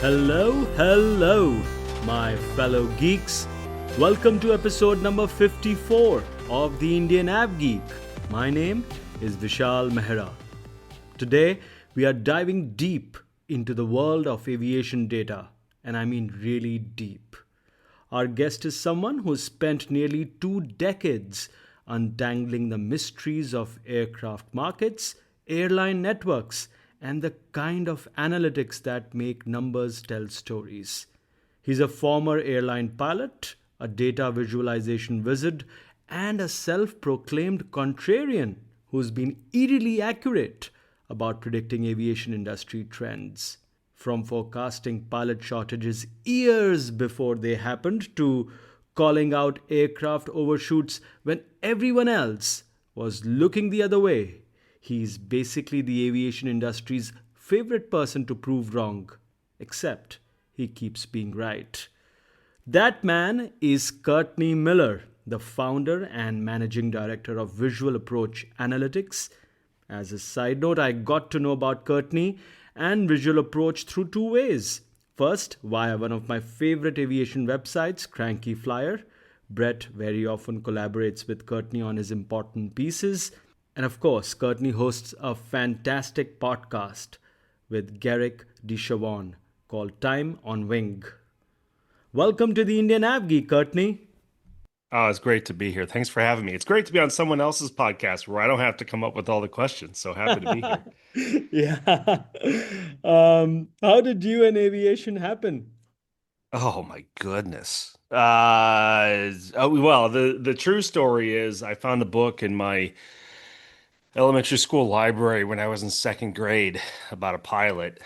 Hello, hello, my fellow geeks. Welcome to episode number 54 of the Indian Av Geek. My name is Vishal Mehra. Today, we are diving deep into the world of aviation data, and I mean really deep. Our guest is someone who spent nearly 2 decades untangling the mysteries of aircraft markets, airline networks, and the kind of analytics that make numbers tell stories. He's a former airline pilot, a data visualization wizard, and a self proclaimed contrarian who's been eerily accurate about predicting aviation industry trends. From forecasting pilot shortages years before they happened to calling out aircraft overshoots when everyone else was looking the other way. He's basically the aviation industry's favorite person to prove wrong, except he keeps being right. That man is Courtney Miller, the founder and managing director of Visual Approach Analytics. As a side note, I got to know about Courtney and Visual Approach through two ways. First, via one of my favorite aviation websites, Cranky Flyer. Brett very often collaborates with Courtney on his important pieces. And of course, Courtney hosts a fantastic podcast with Garrick DeChavon called Time on Wing. Welcome to the Indian Av Geek, Courtney. Oh, it's great to be here. Thanks for having me. It's great to be on someone else's podcast where I don't have to come up with all the questions. So happy to be here. Yeah. How did you and aviation happen? Oh my goodness. Well, the true story is I found a book in my elementary school library when I was in second grade about a pilot,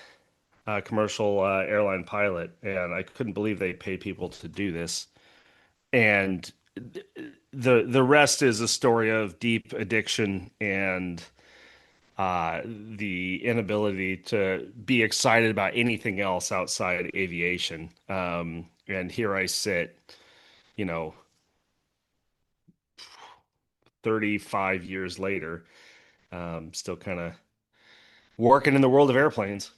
a commercial airline pilot, and I couldn't believe they paid people to do this. And the rest is a story of deep addiction and the inability to be excited about anything else outside aviation. And here I sit, you know, 35 years later, still kind of working in the world of airplanes.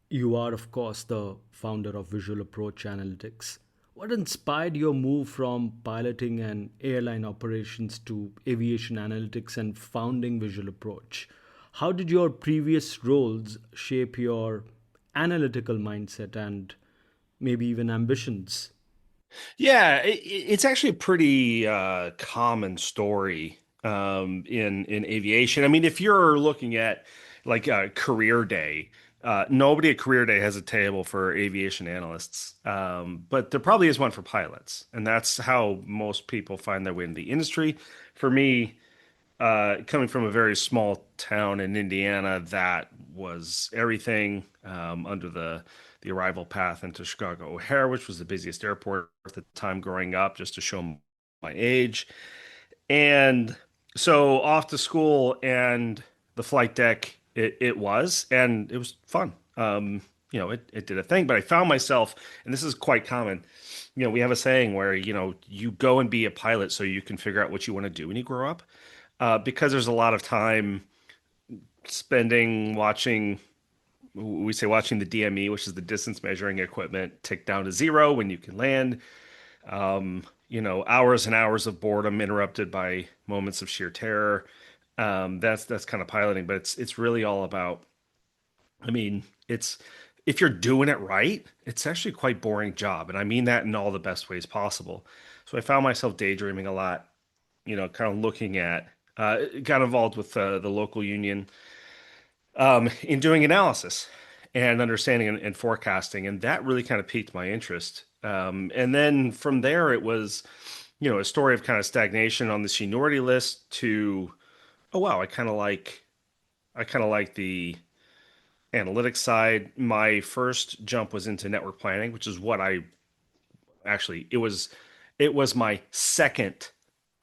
You are, of course, the founder of Visual Approach Analytics. What inspired your move from piloting and airline operations to aviation analytics and founding Visual Approach? How did your previous roles shape your analytical mindset and maybe even ambitions? Yeah, it's actually a pretty common story in aviation. I mean, if you're looking at like a career day, nobody at career day has a table for aviation analysts, but there probably is one for pilots, and that's how most people find their way into the industry. For me, coming from a very small town in Indiana, that was everything under the arrival path into Chicago O'Hare, which was the busiest airport at the time growing up, just to show my age. And so off to school and the flight deck, and it was fun. It did a thing, but I found myself, and this is quite common. We have a saying where, you go and be a pilot so you can figure out what you want to do when you grow up. Because there's a lot of time spending watching, we say watching the DME, which is the distance measuring equipment, tick down to zero when you can land. Hours and hours of boredom interrupted by moments of sheer terror. That's kind of piloting, but it's really all about. I mean, it's if you're doing it right, it's actually quite boring job, and I mean that in all the best ways possible. So I found myself daydreaming a lot, kind of looking at, got involved with the local union in doing analysis and understanding and forecasting, and that really kind of piqued my interest. And then from there, it was, a story of kind of stagnation on the seniority list to, oh wow, I kind of like the analytics side. My first jump was into network planning, which is what I actually it was my second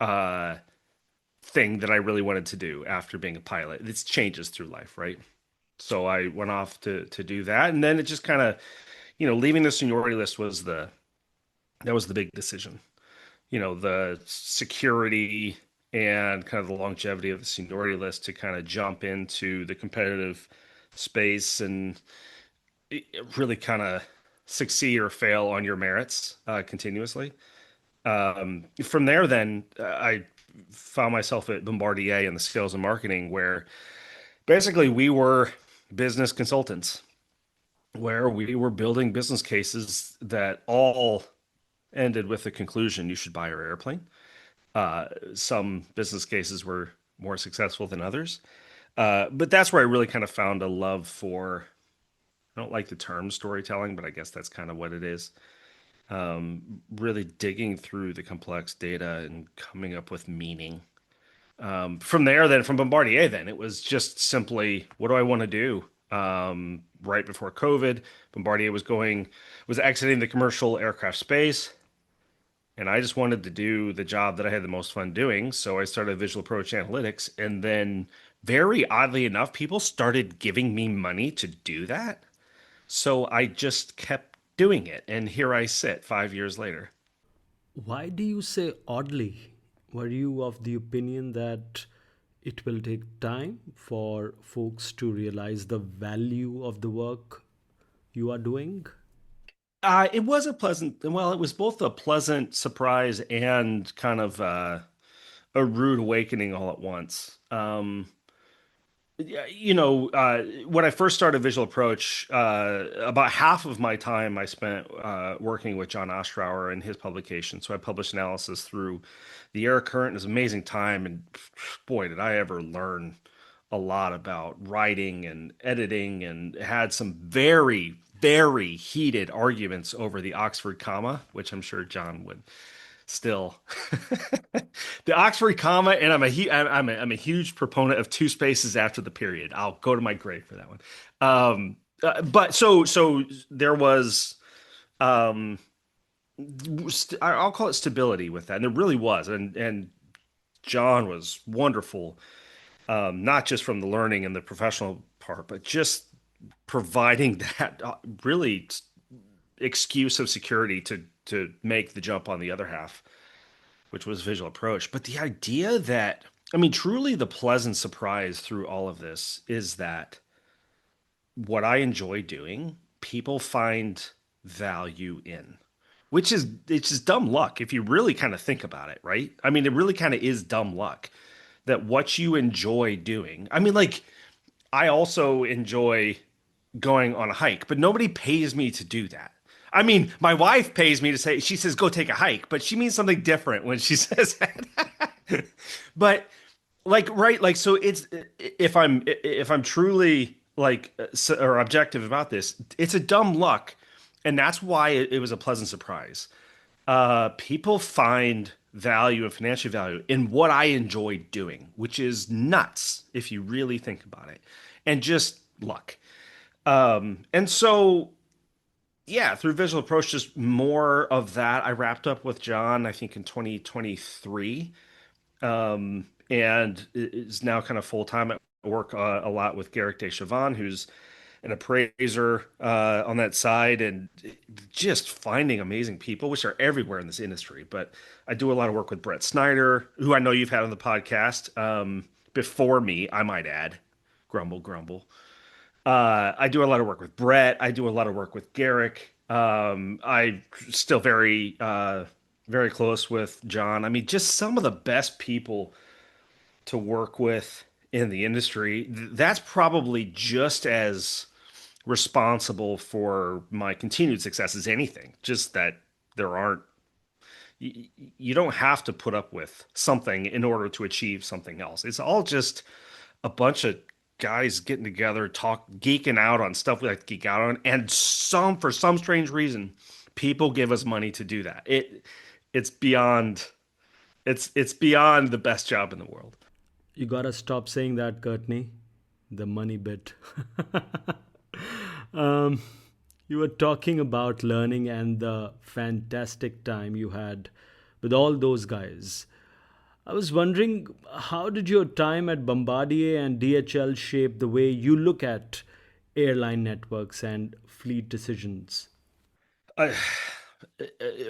uh thing that I really wanted to do after being a pilot. It's changes through life, right? So I went off to do that, and then it just kind of, leaving the seniority list was the big decision. The security and kind of the longevity of the seniority list to kind of jump into the competitive space, and it really kind of succeed or fail on your merits continuously. From there, then I found myself at Bombardier in the sales and marketing, where basically we were business consultants, where we were building business cases that all ended with the conclusion you should buy our airplane. Some business cases were more successful than others. But that's where I really kind of found a love for, I don't like the term storytelling, but I guess that's kind of what it is. Really digging through the complex data and coming up with meaning. From there, then from Bombardier, then it was just simply, what do I want to do? Right before COVID, Bombardier was exiting the commercial aircraft space, and I just wanted to do the job that I had the most fun doing. So I started Visual Approach Analytics, and then very oddly enough, people started giving me money to do that. So I just kept doing it, and here I sit 5 years later. Why do you say oddly? Were you of the opinion that it will take time for folks to realize the value of the work you are doing? It was it was both a pleasant surprise and kind of a rude awakening all at once. Yeah, when I first started Visual Approach, about half of my time I spent working with John Ostrower and his publication. So I published analysis through the Air Current. It was an amazing time, and boy, did I ever learn a lot about writing and editing, and had some very, very heated arguments over the Oxford comma, which I'm sure John would still. The Oxford comma, and I'm a huge proponent of two spaces after the period. I'll go to my grave for that one. But so there was um I'll call it stability with that, and there really was, and John was wonderful, not just from the learning and the professional part, but just providing that really excuse of security to make the jump on the other half, which was Visual Approach. But the idea that, I mean, truly the pleasant surprise through all of this is that what I enjoy doing, people find value in, which is, it's just dumb luck if you really kind of think about it, right? I mean, it really kind of is dumb luck that what you enjoy doing. I mean, like, I also enjoy going on a hike, but nobody pays me to do that. I mean, my wife pays me to say, she says, go take a hike, but she means something different when she says that. But like, right, like, so it's, if I'm truly like, or objective about this, it's a dumb luck. And that's why it was a pleasant surprise. People find value and financial value in what I enjoy doing, which is nuts if you really think about it, and just luck. And so, yeah, through Visual Approach, just more of that. I wrapped up with John, I think, in 2023, and is now kind of full time at work a lot with Garrick Deschavant, who's an appraiser on that side, and just finding amazing people, which are everywhere in this industry. But I do a lot of work with Brett Snyder, who I know you've had on the podcast before me, I might add. Grumble, grumble. I do a lot of work with Brett. I do a lot of work with Garrick. I still very close with John. I mean, just some of the best people to work with in the industry. That's probably just as responsible for my continued success as anything. Just that there aren't, you don't have to put up with something in order to achieve something else. It's all just a bunch of guys getting together, geeking out on stuff we like to geek out on, and for some strange reason, people give us money to do that. It's beyond, it's beyond the best job in the world. You gotta stop saying that, Courtney. The money bit. um, you were talking about learning and the fantastic time you had with all those guys. I was wondering, how did your time at Bombardier and DHL shape the way you look at airline networks and fleet decisions? Uh,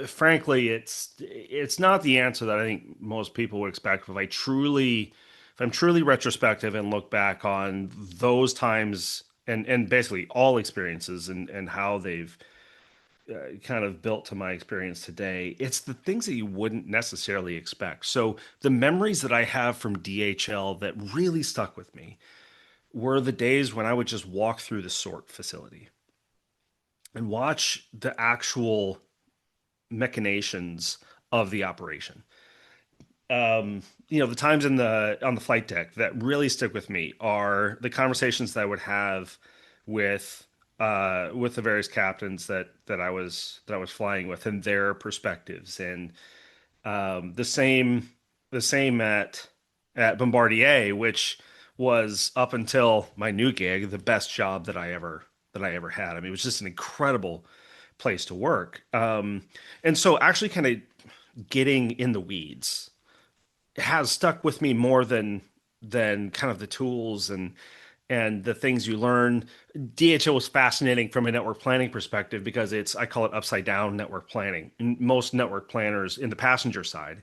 Frankly, it's not the answer that I think most people would expect. If I'm truly retrospective and look back on those times and basically all experiences and how they've kind of built to my experience today, it's the things that you wouldn't necessarily expect. So the memories that I have from DHL that really stuck with me were the days when I would just walk through the sort facility and watch the actual machinations of the operation. The times in the on the flight deck that really stick with me are the conversations that I would have with the various captains that I was flying with and their perspectives, and the same at Bombardier, which was up until my new gig the best job that I ever had. I mean, it was just an incredible place to work. And so actually kind of getting in the weeds has stuck with me more than kind of the tools and the things you learn. DHL was fascinating from a network planning perspective because I call it upside down network planning. And most network planners in the passenger side,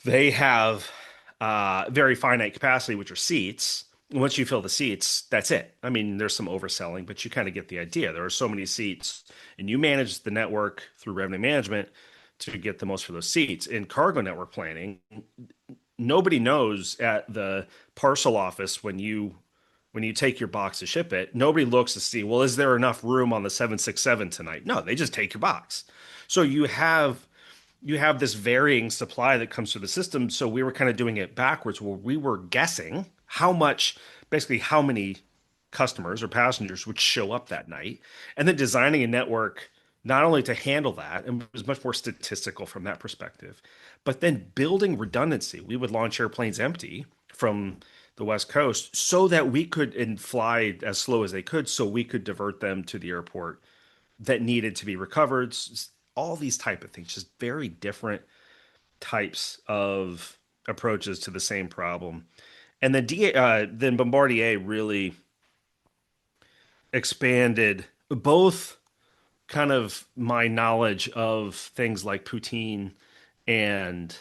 they have very finite capacity, which are seats. Once you fill the seats, that's it. I mean, there's some overselling, but you kind of get the idea. There are so many seats, and you manage the network through revenue management to get the most for those seats. In cargo network planning, nobody knows at the parcel office when you take your box to ship it, nobody looks to see, well, is there enough room on the 767 tonight? No, they just take your box. So you have this varying supply that comes through the system. So we were kind of doing it backwards where we were guessing basically how many customers or passengers would show up that night, and then designing a network not only to handle that, and it was much more statistical from that perspective, but then building redundancy. We would launch airplanes empty from the West Coast so that we could and fly as slow as they could so we could divert them to the airport that needed to be recovered. All these type of things, just very different types of approaches to the same problem. And then Bombardier really expanded both kind of my knowledge of things like poutine and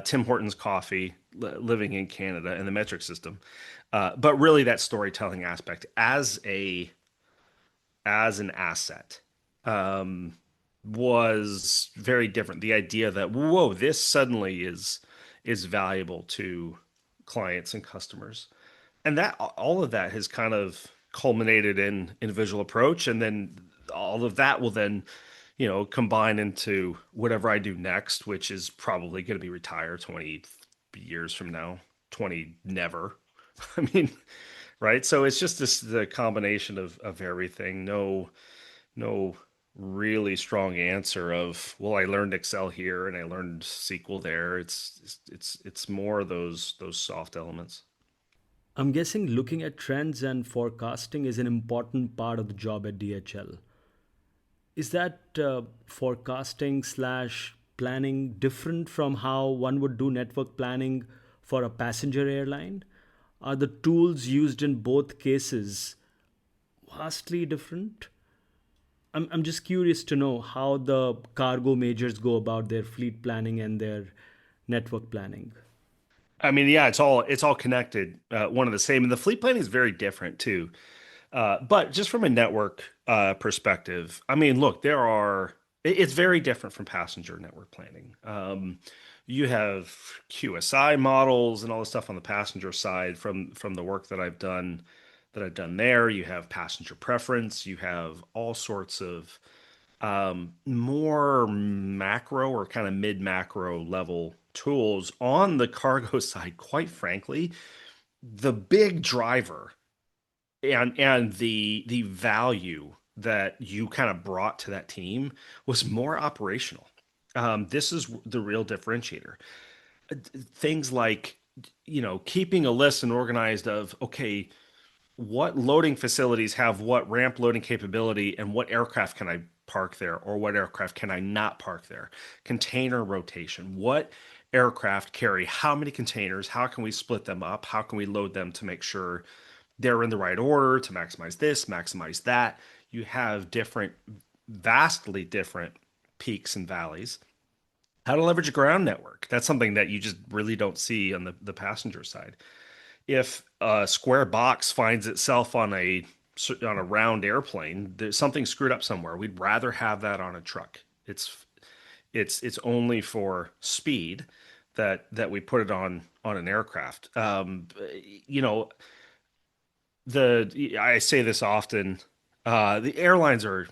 Tim Hortons coffee, living in Canada and the metric system, but really that storytelling aspect as an asset um, was very different. The idea that whoa, this suddenly is valuable to clients and customers, and that all of that has kind of culminated in visual approach, and then all of that will then combine into whatever I do next, which is probably going to be retire 20 years from now, 20 never. I mean, right? So it's just the combination of everything. No really strong answer of, well, I learned Excel here and I learned SQL there. It's more of those soft elements. I'm guessing looking at trends and forecasting is an important part of the job at DHL. Is that forecasting slash planning different from how one would do network planning for a passenger airline? Are the tools used in both cases vastly different? I'm just curious to know how the cargo majors go about their fleet planning and their network planning. I mean, yeah, it's all connected, one of the same, and the fleet planning is very different too. But just from a network perspective, I mean, look, it's very different from passenger network planning. You have QSI models and all the stuff on the passenger side from the work that I've done there. You have passenger preference. You have all sorts of more macro or kind of mid macro level tools on the cargo side. Quite frankly, the big driver and the value that you kind of brought to that team was more operational. This is the real differentiator. Things like, keeping a list and organized of, okay, what loading facilities have what ramp loading capability and what aircraft can I park there or what aircraft can I not park there? Container rotation. What aircraft carry how many containers? How can we split them up? How can we load them to make sure they're in the right order to maximize this, maximize that? You have vastly different peaks and valleys. How to leverage a ground network. That's something that you just really don't see on the passenger side. If a square box finds itself on a on a round airplane, there's something screwed up somewhere. We'd rather have that on a truck. It's only for speed that we put it on an aircraft. You know, the I say this often. The airlines are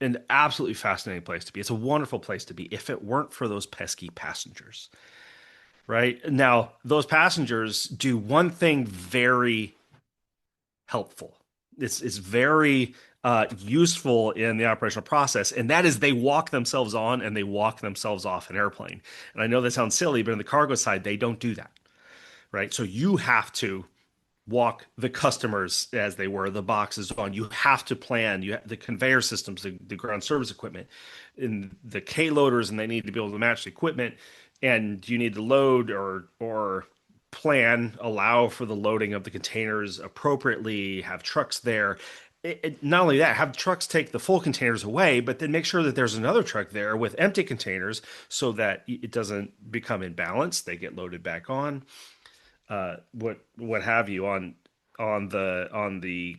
an absolutely fascinating place to be. It's a wonderful place to be if it weren't for those pesky passengers, right? Now, those passengers do one thing very helpful. It's very useful in the operational process, and that is they walk themselves on and they walk themselves off an airplane. And I know that sounds silly, but in the cargo side, they don't do that, right? So you have to walk the customers as they were the boxes on. You have to plan the conveyor systems, the ground service equipment, and the K loaders, and they need to be able to match the equipment. And you need to load or plan, allow for the loading of the containers appropriately, have trucks there. Not only that, have trucks take the full containers away, but then make sure that there's another truck there with empty containers so that it doesn't become imbalanced. They get loaded back on, what have you on the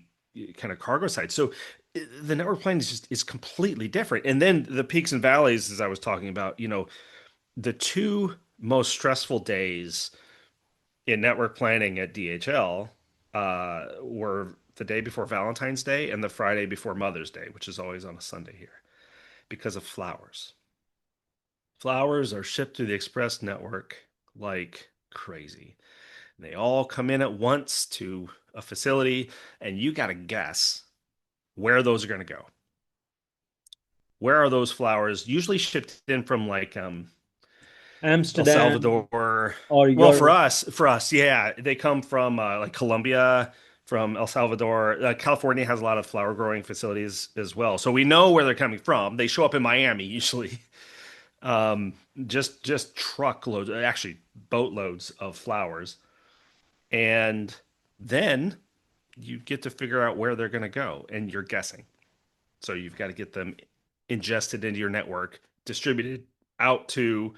kind of cargo side. So the network plane is completely different. And then the peaks and valleys, as I was talking about, the two most stressful days in network planning at DHL were the day before Valentine's Day and the Friday before Mother's Day, which is always on a Sunday here, because of flowers. Flowers are shipped through the express network like crazy. They all come in at once to a facility, and you got to guess where those are going to go. Where are those flowers usually shipped in from, like El Amsterdam Salvador? or Well, Europe? for us, yeah, they come from like Colombia, from El Salvador. California has a lot of flower growing facilities as well, so we know where they're coming from. They show up in Miami usually. Um, just truckloads, actually boatloads of flowers, and then you get to figure out where they're going to go, and you're guessing. So you've got to get them ingested into your network, distributed out to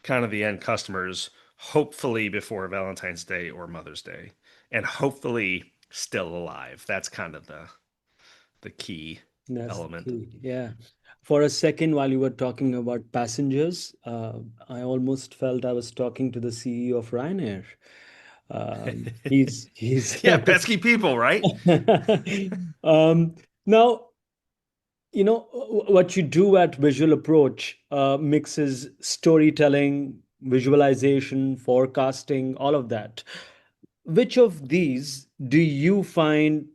kind of the end customers, hopefully before Valentine's Day or Mother's Day, and hopefully still alive. That's kind of the key That's the element. key. Yeah. For a second, while you were talking about passengers, I almost felt I was talking to the CEO of Ryanair. He's Yeah, pesky people, right? um, now, what you do at Visual Approach mixes storytelling, visualization, forecasting, all of that. Which of these do you find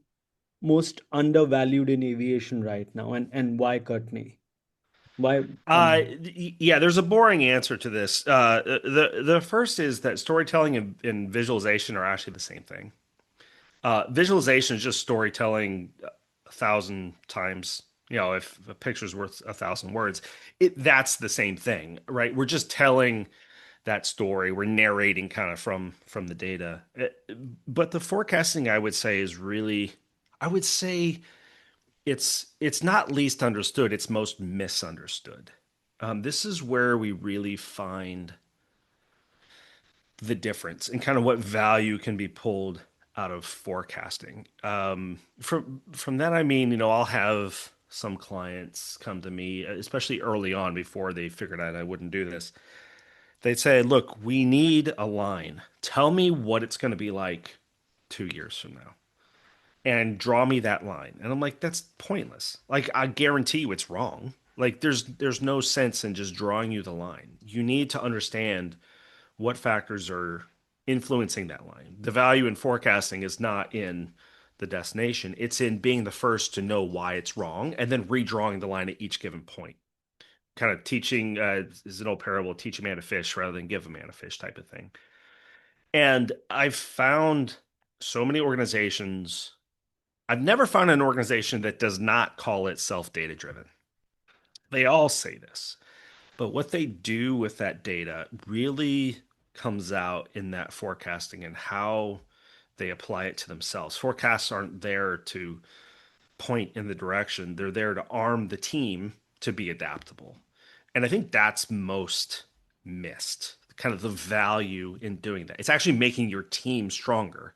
most undervalued in aviation right now, and why, Courtney? Why? Yeah, there's a boring answer to this. The first is that storytelling and visualization are actually the same thing. Visualization is just storytelling 1,000 times. If a picture's worth 1,000 words, that's the same thing, right? We're just telling that story. We're narrating kind of from the data. But the forecasting, I would say, is really, I would say it's not least understood. It's most misunderstood. This is where we really find the difference and kind of what value can be pulled out of forecasting. From that, I mean, I'll have some clients come to me, especially early on before they figured out I wouldn't do this. They'd say, "Look, we need a line. Tell me what it's going to be like 2 years from now, and draw me that line." And I'm like, "That's pointless. Like, I guarantee you, it's wrong. Like, there's no sense in just drawing you the line. You need to understand what factors are influencing that line. The value in forecasting is not in the destination, it's in being the first to know why it's wrong and then redrawing the line at each given point. Kind of teaching is an old parable, teach a man to fish rather than give a man a fish type of thing. And I've found so many organizations, I've never found an organization that does not call itself data driven. They all say this. But what they do with that data really comes out in that forecasting and how they apply it to themselves. Forecasts aren't there to point in the direction, they're there to arm the team to be adaptable. And I think that's most missed, kind of the value in doing that. It's actually making your team stronger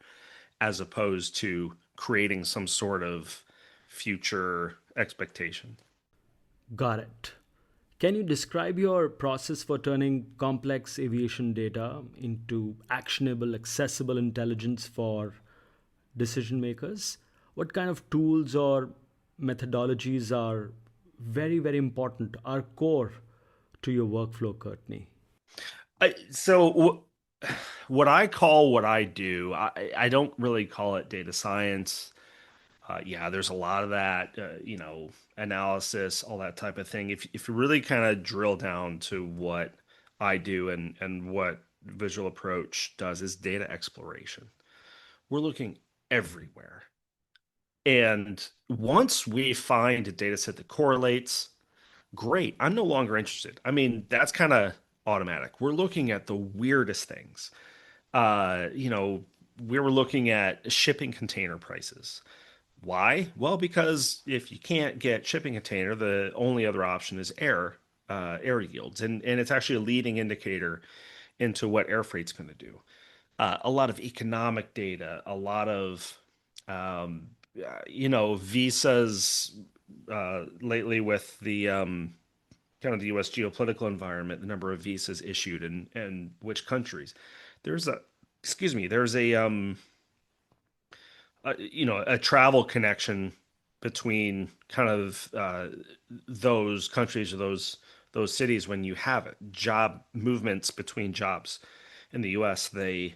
as opposed to creating some sort of future expectation. Got it. Can you describe your process for turning complex aviation data into actionable, accessible intelligence for decision makers? What kind of tools or methodologies are very, very important, are core to your workflow, Courtney? What I call what I do, I don't really call it data science. Yeah, there's a lot of that, analysis, all that type of thing. If you really kind of drill down to what I do and what Visual Approach does is data exploration. We're looking everywhere. And once we find a data set that correlates, great. I'm no longer interested. I mean, that's kind of automatic. We're looking at the weirdest things. Uh, you know, we were looking at shipping container prices. Why? Well, because if you can't get shipping container, the only other option is air yields, and it's actually a leading indicator into what air freight's going to do. A lot of economic data, a lot of um, visas lately with the kind of the U.S. geopolitical environment, the number of visas issued and which countries. There's a, excuse me, there's a travel connection between kind of those countries or those cities when you have it. Job movements between jobs in the U.S. They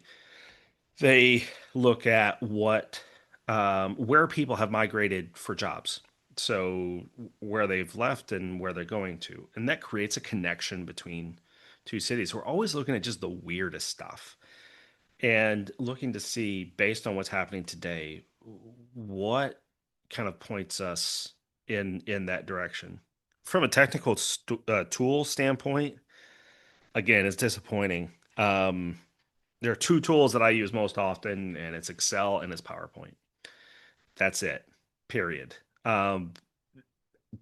look at what where people have migrated for jobs. So where they've left and where they're going to. And that creates a connection between two cities. We're always looking at just the weirdest stuff and looking to see, based on what's happening today, what kind of points us in that direction. From a technical tool standpoint, again, it's disappointing. There are two tools that I use most often, and it's Excel and it's PowerPoint. That's it, period.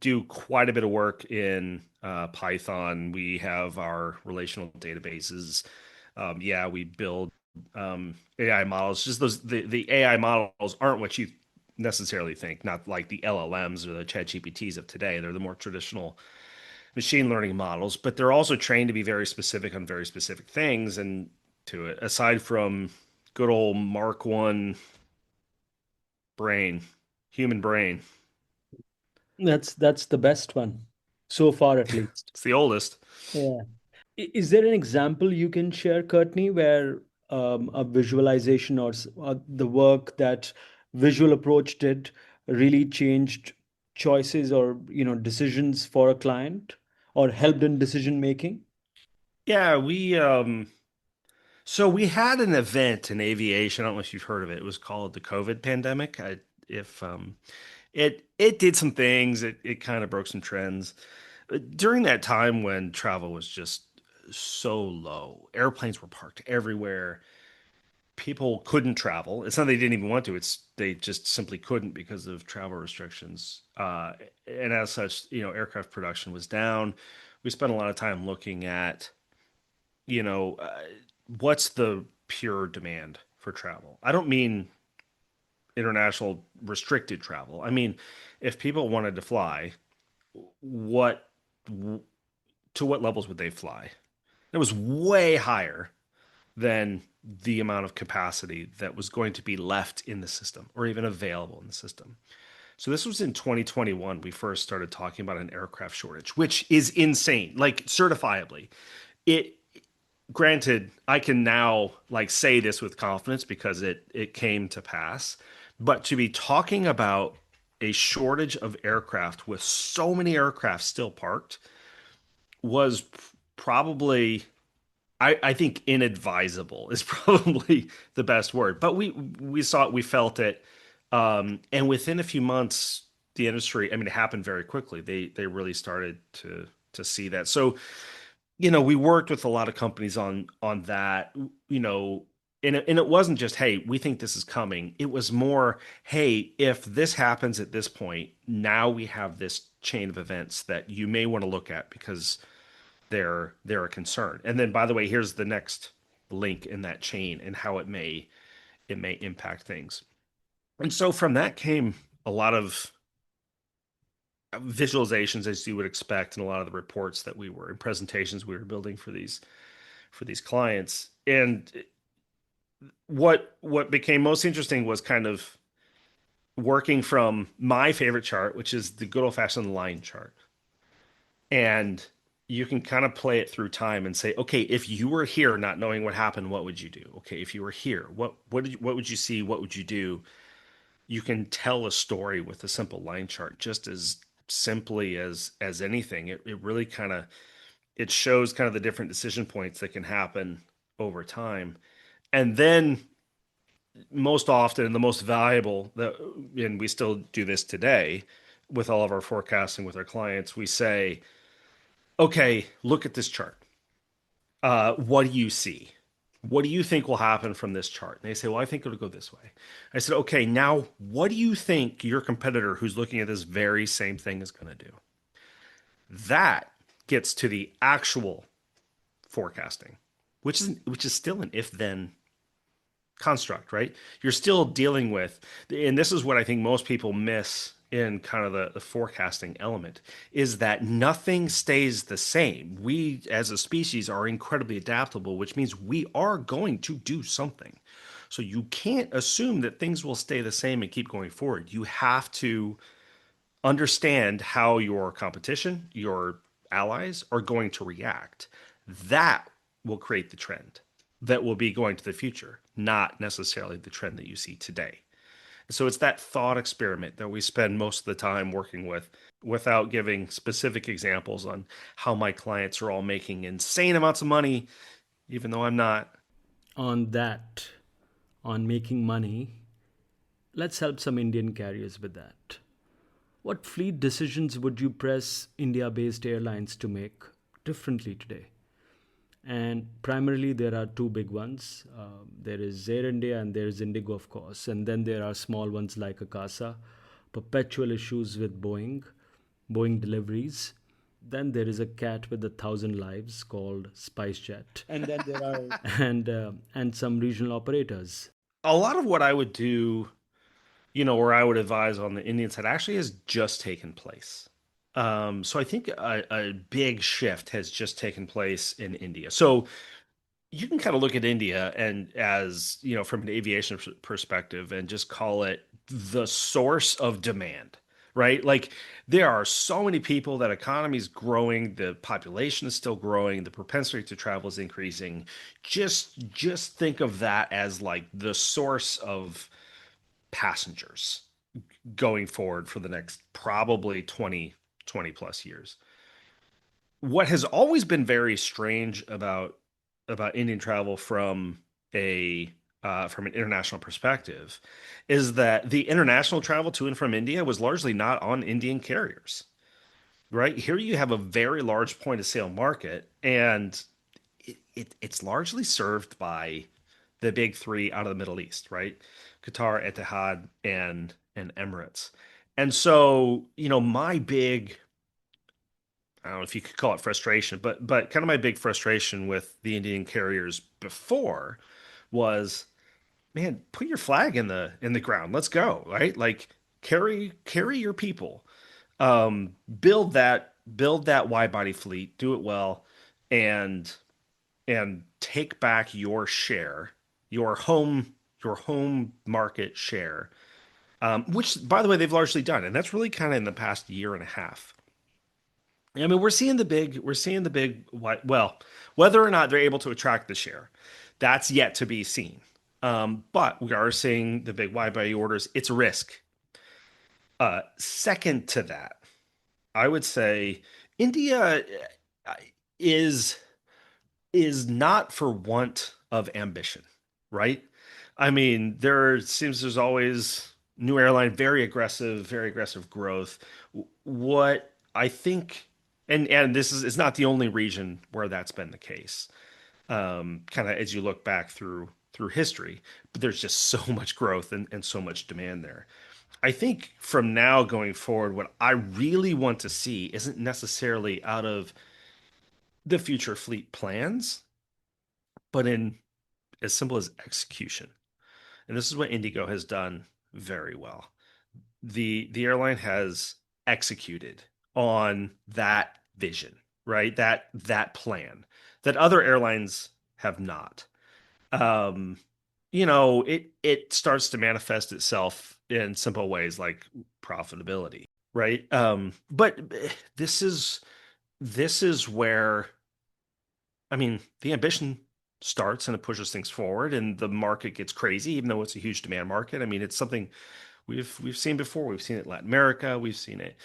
Do quite a bit of work in Python. We have our relational databases. Yeah, we build AI models. Just the AI models aren't what you necessarily think, not like the LLMs or the chat GPTs of today. They're the more traditional machine learning models, but they're also trained to be very specific on very specific things. And to it, aside from good old Mark One brain, human brain, That's the best one so far, at least. it's the oldest. Yeah. Is there an example you can share, Courtney, where a visualization or the work that Visual Approach did really changed choices or decisions for a client or helped in decision making? Yeah, so we had an event in aviation. I don't know if you've heard of it. It was called the COVID pandemic. If it did some things, it kind of broke some trends. During that time when travel was just so low, airplanes were parked everywhere. People couldn't travel. It's not they didn't even want to. It's they just simply couldn't because of travel restrictions. And as such, aircraft production was down. We spent a lot of time looking at, you know, uh, what's the pure demand for travel. I don't mean international restricted travel. I mean, if people wanted to fly, what to what levels would they fly? It was way higher than the amount of capacity that was going to be left in the system or even available in the system. So this was in 2021 we first started talking about an aircraft shortage, which is insane, like certifiably. It granted, I can now like say this with confidence because it came to pass, but to be talking about a shortage of aircraft with so many aircraft still parked was probably I think inadvisable is probably the best word. But we saw it, we felt it, and within a few months, the industry. I mean, it happened very quickly. They really started to see that. So we worked with a lot of companies on that. You know, and it wasn't just hey, we think this is coming. It was more hey, if this happens at this point, now we have this chain of events that you may want to look at because they're a concern. And then by the way, here's the next link in that chain and how it may impact things. And so from that came a lot of visualizations, as you would expect, and a lot of the reports that we were and presentations we were building for these clients. And what became most interesting was kind of working from my favorite chart, which is the good old fashioned line chart. And you can kind of play it through time and say, okay, if you were here not knowing what happened, what would you do? Okay, if you were here, what would you see? What would you do? You can tell a story with a simple line chart just as simply as anything. It really kind of it shows kind of the different decision points that can happen over time. And then most often the most valuable that, and we still do this today with all of our forecasting with our clients, we say, okay, look at this chart. What do you see? What do you think will happen from this chart? And they say, well, I think it'll go this way. I said, okay, now what do you think your competitor who's looking at this very same thing is going to do? That gets to the actual forecasting, which is still an if then construct, right? You're still dealing with, and this is what I think most people miss in kind of the forecasting element, is that nothing stays the same. We as a species are incredibly adaptable, which means we are going to do something. So you can't assume that things will stay the same and keep going forward. You have to understand how your competition, your allies are going to react. That will create the trend that will be going to the future, not necessarily the trend that you see today. So it's that thought experiment that we spend most of the time working with without giving specific examples on how my clients are all making insane amounts of money, even though I'm not. On that, on making money, let's help some Indian carriers with that. What fleet decisions would you press India based airlines to make differently today? And primarily, there are two big ones. There is Air India and there is IndiGo, of course. And then there are small ones like Akasa, perpetual issues with Boeing deliveries. Then there is a cat with 1,000 lives called SpiceJet. And then there are and some regional operators. A lot of what I would do, where I would advise on the Indian side actually has just taken place. So I think a big shift has just taken place in India. So you can kind of look at India and as, from an aviation perspective and just call it the source of demand, right? Like there are so many people, that economy is growing, the population is still growing, the propensity to travel is increasing. Just think of that as like the source of passengers going forward for the next probably 20 plus years. What has always been very strange about Indian travel a from an international perspective is that the international travel to and from India was largely not on Indian carriers. Right here, you have a very large point of sale market, and it's largely served by the big three out of the Middle East, right? Qatar, Etihad, and Emirates. And so, my big, I don't know if you could call it frustration, but kind of my big frustration with the Indian carriers before was, man, put your flag in the ground. Let's go, right? Like carry your people. Build that wide body fleet, do it well, and take back your share, your home market share, which by the way they've largely done, and that's really kind of in the past year and a half. I mean, we're seeing the big, well, whether or not they're able to attract the share, that's yet to be seen. But we are seeing the big wide body orders. It's a risk. Second to that, I would say India is is not for want of ambition, right? I mean, there's always new airline, very aggressive growth. What I think, and this is it's not the only region where that's been the case. Kind of as you look back through history, but there's just so much growth and so much demand there. I think from now going forward, what I really want to see isn't necessarily out of the future fleet plans, but in as simple as execution. And this is what Indigo has done very well. The airline has executed on that vision, right? That plan that other airlines have not. Um, it starts to manifest itself in simple ways like profitability, right? But this is where I mean the ambition starts and it pushes things forward and the market gets crazy, even though it's a huge demand market. I mean, it's something we've seen before. We've seen it in Latin America. We've seen it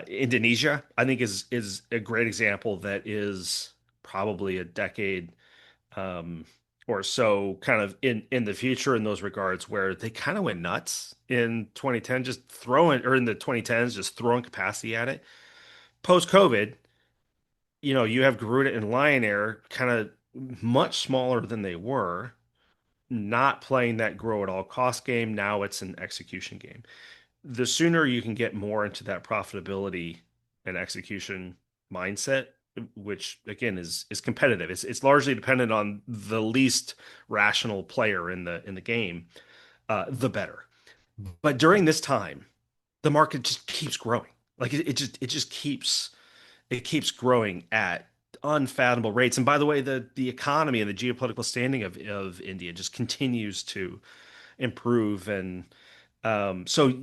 Indonesia. I think is a great example that is probably a decade um, or so kind of in the future in those regards where they kind of went nuts in 2010, just throwing or in the 2010s, just throwing capacity at it. Post COVID, you have Garuda and Lion Air kind of much smaller than they were, not playing that grow at all cost game. Now it's an execution game. The sooner you can get more into that profitability and execution mindset, which again is competitive. It's largely dependent on the least rational player in the game, the better. But during this time, the market just keeps growing. Like it just keeps growing at unfathomable rates. And by the way, the economy and the geopolitical standing of India just continues to improve. And so,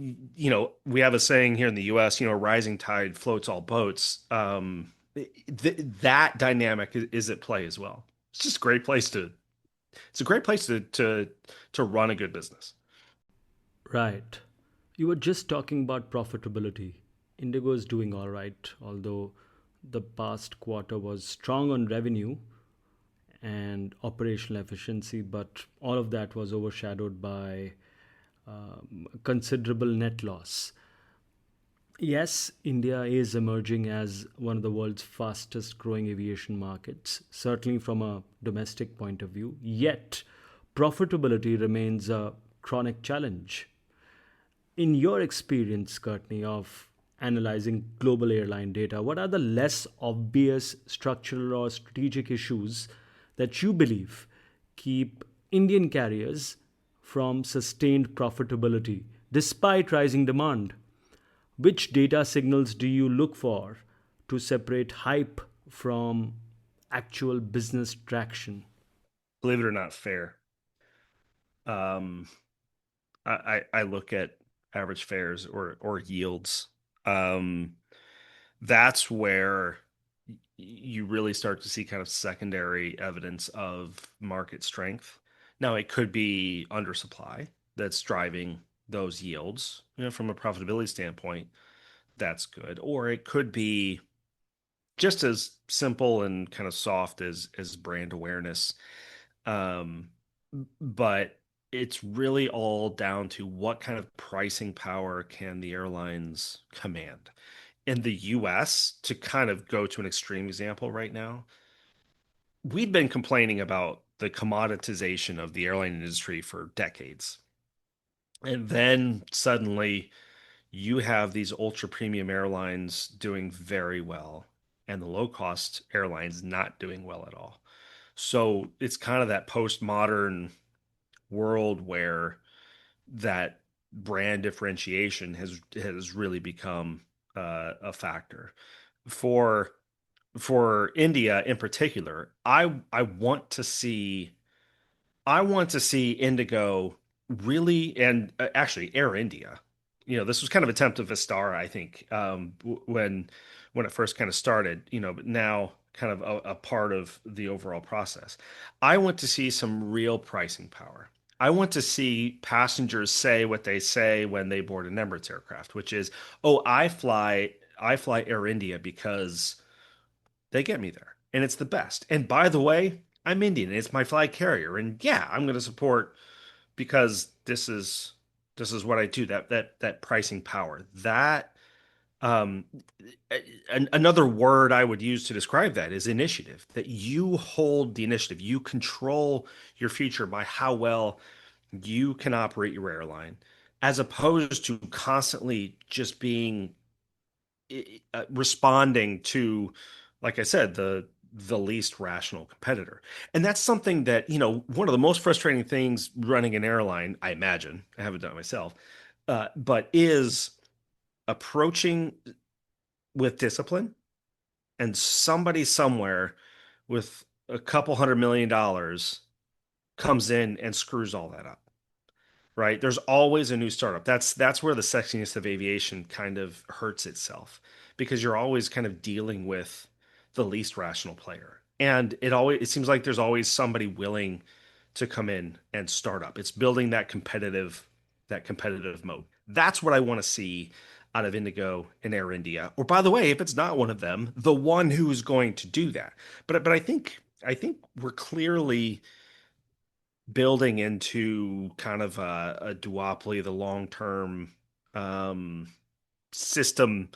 we have a saying here in the US, rising tide floats all boats. That dynamic is at play as well. It's just a great place it's a great place to run a good business. Right. You were just talking about profitability. Indigo is doing all right, although the past quarter was strong on revenue and operational efficiency, but all of that was overshadowed by considerable net loss. Yes, India is emerging as one of the world's fastest growing aviation markets, certainly from a domestic point of view. Yet, profitability remains a chronic challenge. In your experience, Courtney, of analyzing global airline data, what are the less obvious structural or strategic issues that you believe keep Indian carriers from sustained profitability despite rising demand? Which data signals do you look for to separate hype from actual business traction? Believe it or not, fair. Um, I look at average fares or yields. Um, that's where you really start to see kind of secondary evidence of market strength. Now, it could be undersupply that's driving those yields, from a profitability standpoint, that's good. Or it could be just as simple and kind of soft as brand awareness. Um, but it's really all down to what kind of pricing power can the airlines command. In the US, to kind of go to an extreme example right now, we'd been complaining about the commoditization of the airline industry for decades. And then suddenly you have these ultra premium airlines doing very well and the low cost airlines not doing well at all. So it's kind of that postmodern world where that brand differentiation has really become a factor for India in particular. I want to see Indigo really, and actually Air India. This was kind of attempt of Vistara, I think, when it first kind of started. But now kind of a part of the overall process. I want to see some real pricing power. I want to see passengers say what they say when they board an Emirates aircraft, which is, "Oh, I fly Air India because." They get me there, and it's the best. And by the way, I'm Indian, and it's my flag carrier, and yeah, I'm going to support because this is what I do. That pricing power. That um, another word I would use to describe that is initiative. That you hold the initiative. You control your future by how well you can operate your airline, as opposed to constantly just being responding to, like I said, the least rational competitor. And that's something that, one of the most frustrating things running an airline, I imagine, I haven't done it myself, but is approaching with discipline and somebody somewhere with a couple $100 million comes in and screws all that up. Right? There's always a new startup. That's where the sexiness of aviation kind of hurts itself because you're always kind of dealing with the least rational player. And it seems like there's always somebody willing to come in and start up. It's building that competitive mode. That's what I want to see out of Indigo and Air India. Or by the way, if it's not one of them, the one who's going to do that. But I think we're clearly building into kind of a duopoly, the long-term um, system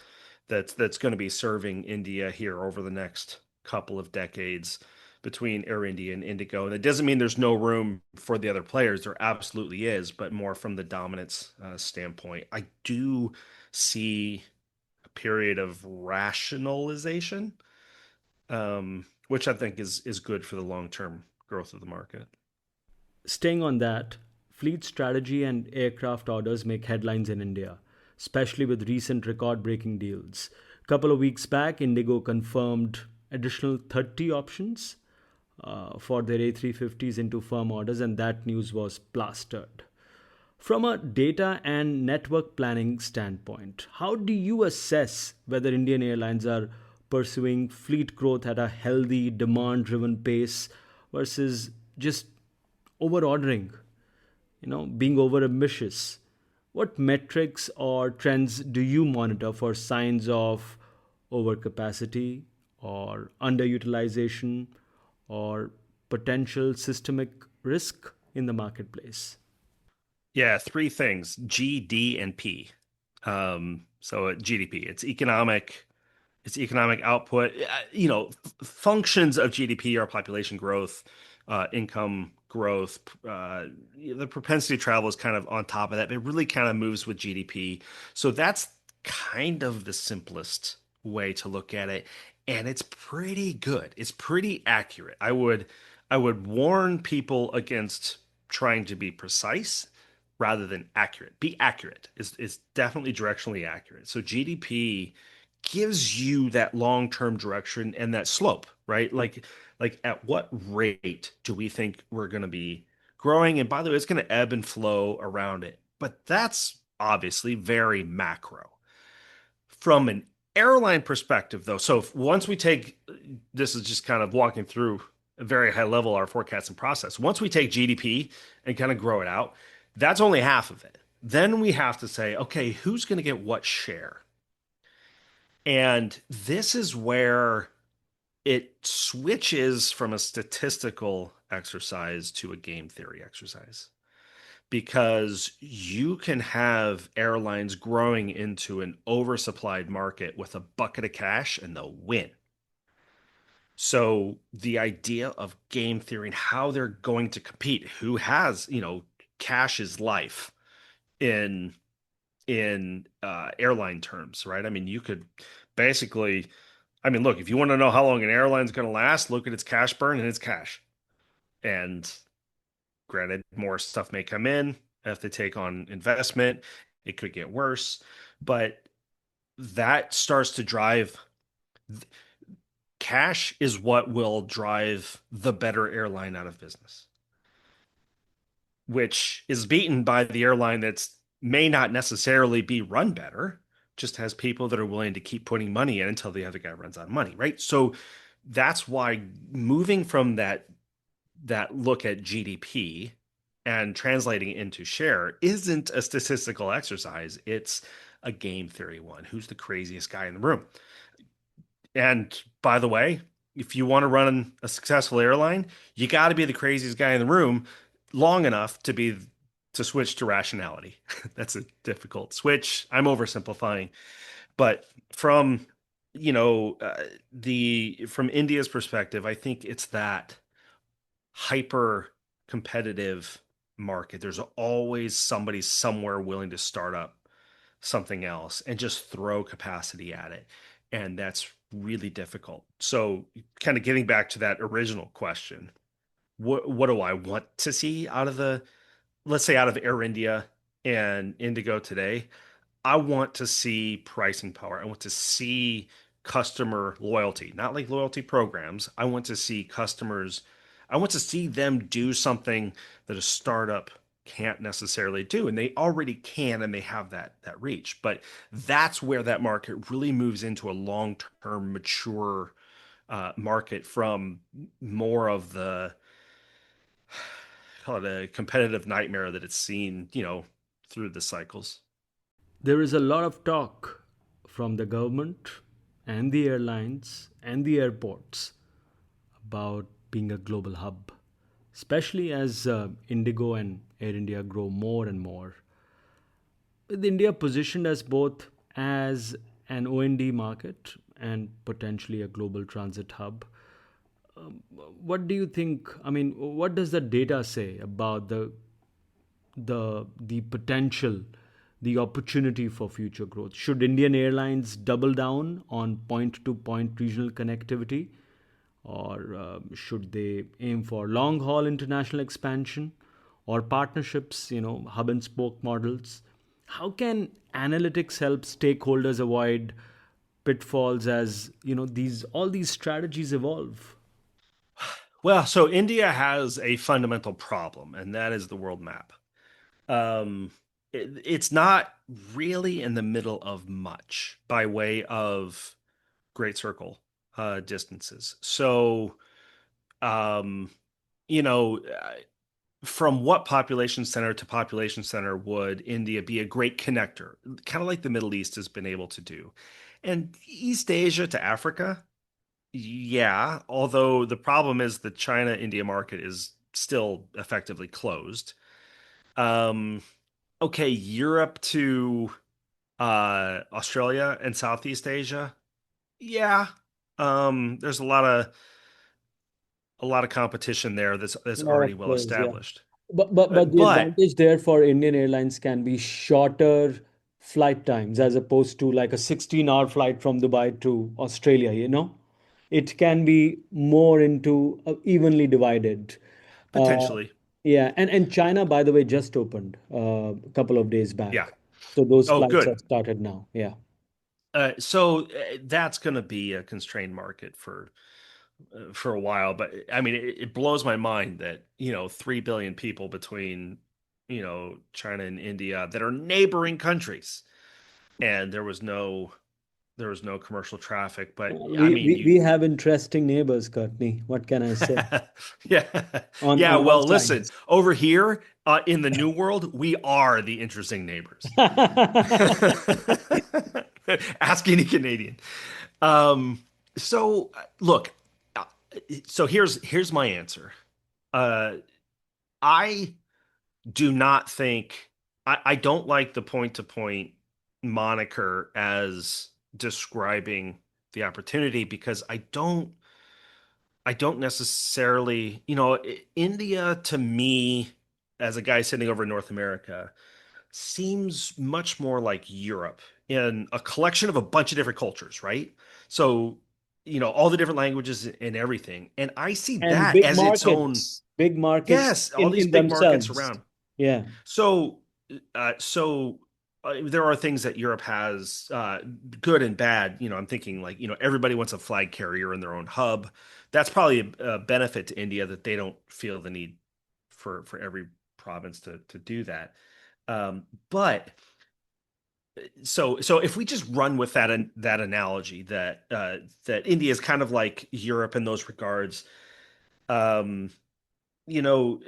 that's going to be serving India here over the next couple of decades between Air India and IndiGo. And it doesn't mean there's no room for the other players. There absolutely is, but more from the dominance standpoint. I do see a period of rationalization, which I think is good for the long-term growth of the market. Staying on that, fleet strategy and aircraft orders make headlines in India, especially with recent record breaking deals. A couple of weeks back, Indigo confirmed additional 30 options for their A350s into firm orders, and that news was plastered. From a data and network planning standpoint, how do you assess whether Indian airlines are pursuing fleet growth at a healthy, demand driven pace versus just over ordering, being over ambitious? What metrics or trends do you monitor for signs of overcapacity or underutilization or potential systemic risk in the marketplace? Yeah, three things: G, D, and P. So GDP, it's economic output. Functions of GDP are population growth, income growth. The propensity to travel is kind of on top of that, but it really kind of moves with GDP. So that's kind of the simplest way to look at it, and it's pretty good. It's pretty accurate. I would warn people against trying to be precise rather than accurate. Be accurate is definitely directionally accurate. So GDP gives you that long-term direction and that slope, right? Like at what rate do we think we're going to be growing? And by the way, it's going to ebb and flow around it. But that's obviously very macro. From an airline perspective, though, so once we take this is just kind of walking through a very high level our forecasting process. Once we take GDP and kind of grow it out, that's only half of it. Then we have to say, okay, who's going to get what share? And this is where it switches from a statistical exercise to a game theory exercise because you can have airlines growing into an oversupplied market with a bucket of cash and they'll win. So the idea of game theory and how they're going to compete, who has, cash is life in airline terms, right? I mean, you could basically, I mean, look, if you want to know how long an airline's going to last, look at its cash burn and its cash. And granted, more stuff may come in if they take on investment. It could get worse, but that starts to drive cash is what will drive the better airline out of business, which is beaten by the airline that's may not necessarily be run better, just has people that are willing to keep putting money in until the other guy runs out of money, right? So that's why moving from that look at GDP and translating it into share isn't a statistical exercise. It's a game theory one. Who's the craziest guy in the room? And by the way, if you want to run a successful airline, you got to be the craziest guy in the room long enough to switch to rationality. That's a difficult switch. I'm oversimplifying, but the from India's perspective, I think it's that hyper competitive market. There's always somebody somewhere willing to start up something else and just throw capacity at it. And that's really difficult. So, kind of getting back to that original question, what do I want to see out of let's say out of Air India and Indigo today? I want to see pricing power. I want to see customer loyalty, not like loyalty programs. I want to see customers, I want to see them do something that a startup can't necessarily do. And they already can and they have that reach. But that's where that market really moves into a long-term mature market from more of the call it a competitive nightmare that it's seen, through the cycles. There is a lot of talk from the government and the airlines and the airports about being a global hub, especially as Indigo and Air India grow more and more. With India positioned as both as an OND market and potentially a global transit hub, what do you think? I mean, what does the data say about the potential, the opportunity for future growth? Should Indian Airlines double down on point-to-point regional connectivity, or should they aim for long-haul international expansion, or partnerships? Hub and spoke models. How can analytics help stakeholders avoid pitfalls as these all these strategies evolve? Well, so India has a fundamental problem, and that is the world map. It's not really in the middle of much by way of Great Circle distances. So, um, you know, uh, from what population center to population center would India be a great connector, kind of like the Middle East has been able to do? And East Asia to Africa, yeah, although the problem is the China-India market is still effectively closed. Um, okay, Europe to Australia and Southeast Asia. Yeah. There's a lot of competition there that's Lot already of well players, yeah. established. But the But advantage there for Indian Airlines can be shorter flight times as opposed to like a 16-hour flight from Dubai to Australia. It can be more into evenly divided. Uh, potentially, yeah, and China, by the way, just opened a couple of days yeah. back. So those Oh, flights have good. started now. Yeah. So that's going to be a constrained market for a while. But I mean, it blows my mind that 3 billion people between China and India that are neighboring countries, and there was no commercial traffic. But I We, mean, we, we have interesting neighbors, Courtney. What can I say? yeah, On yeah. all Well, listen, sides. over here in the new world, we are the interesting neighbors. Ask any Canadian. So look, uh, so here's my answer. Uh, I do not think I don't like the point to point moniker as describing the opportunity because I don't necessarily, India to me, as a guy sitting over in North America, seems much more like Europe in a collection of a bunch of different cultures, right? So, all the different languages and everything. And I see And that as its own, big markets yes, all these in big markets themselves. around. Yeah. So, there are things that Europe has, good and bad. I'm thinking like, everybody wants a flag carrier in their own hub. That's probably a benefit to India that they don't feel the need for every province to do that. But so if we just run with that analogy that India is kind of like Europe in those regards, um, you know,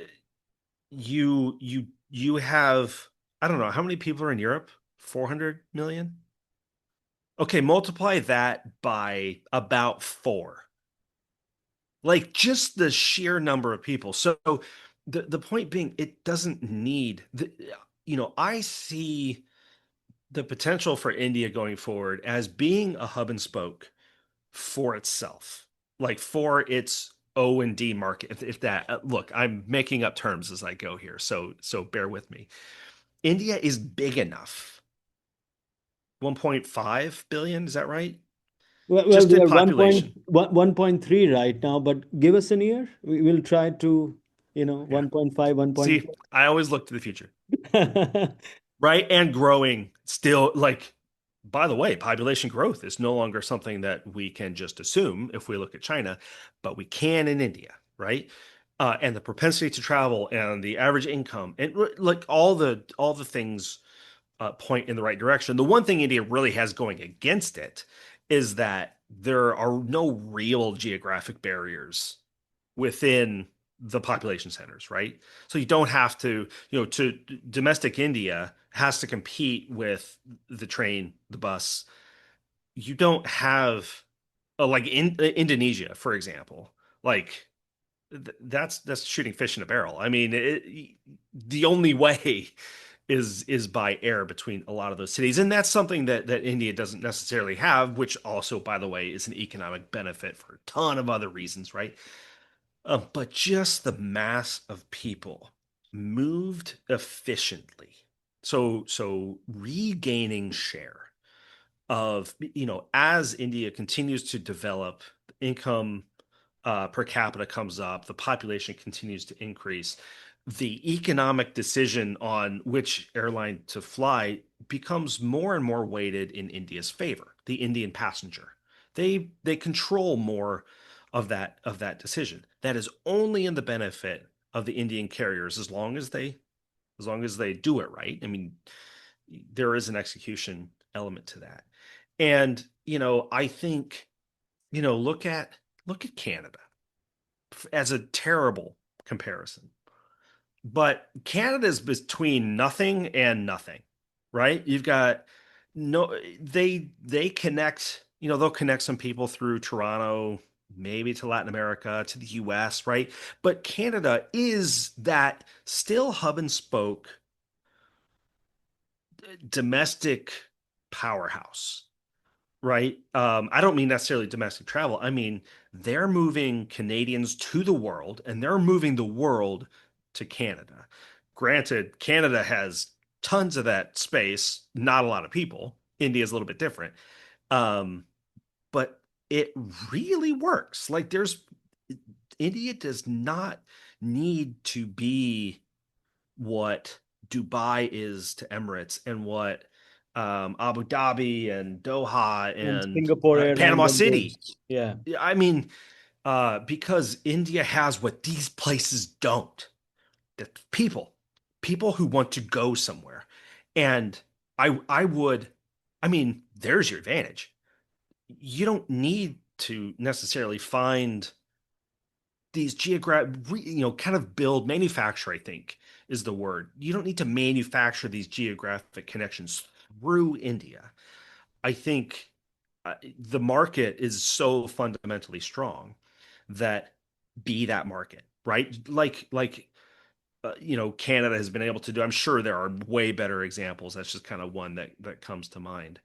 you have, I don't know how many people are in Europe? 400 million? Okay, multiply that by about four. Like just the sheer number of people. So the point being, it doesn't need I see the potential for India going forward as being a hub and spoke for itself, like for its O and D market. If that look, I'm making up terms as I go here, so bear with me. India is big enough. 1.5 billion, is that right? Well, just we in are population. 1.3 right now, but give us an year. We will try to, Yeah. 1.5, See, 1.4. I always look to the future, right? And growing still, like, by the way, population growth is no longer something that we can just assume if we look at China, but we can in India, right? And the propensity to travel and the average income and like all the things point in the right direction. The one thing India really has going against it is that there are no real geographic barriers within the population centers, right? So you don't have to, to domestic India has to compete with the train, the bus. You don't have like in Indonesia, for example, like that's shooting fish in a barrel. I mean, the only way is by air between a lot of those cities, and that's something that India doesn't necessarily have, which also, by the way, is an economic benefit for a ton of other reasons, right? But just the mass of people moved efficiently. So regaining share of, as India continues to develop, income per capita comes up, the population continues to increase, the economic decision on which airline to fly becomes more and more weighted in India's favor, the Indian passenger. They control more of that decision. That is only in the benefit of the Indian carriers as long as they do it right. I mean, there is an execution element to that. And, I think, look at Canada as a terrible comparison. But Canada is between nothing and nothing, right? You've got no they connect, they'll connect some people through Toronto, maybe to Latin America, to the US, right? But Canada is that still hub and spoke domestic powerhouse, right? I don't mean necessarily domestic travel. I mean, they're moving Canadians to the world and they're moving the world to Canada. Granted, Canada has tons of that space, not a lot of people. India is a little bit different. Um, but it really works. Like India does not need to be what Dubai is to Emirates and what Abu Dhabi and Doha And and Singapore Airlines Panama and City. those. Yeah. I mean, because India has what these places don't. The people who want to go somewhere. And I would, I mean, there's your advantage. You don't need to necessarily find these geographic, kind of build, manufacture, I think is the word. You don't need to manufacture these geographic connections through India. I think the market is so fundamentally strong that be that market, right? Canada has been able to do. I'm sure there are way better examples. That's just kind of one that comes to mind.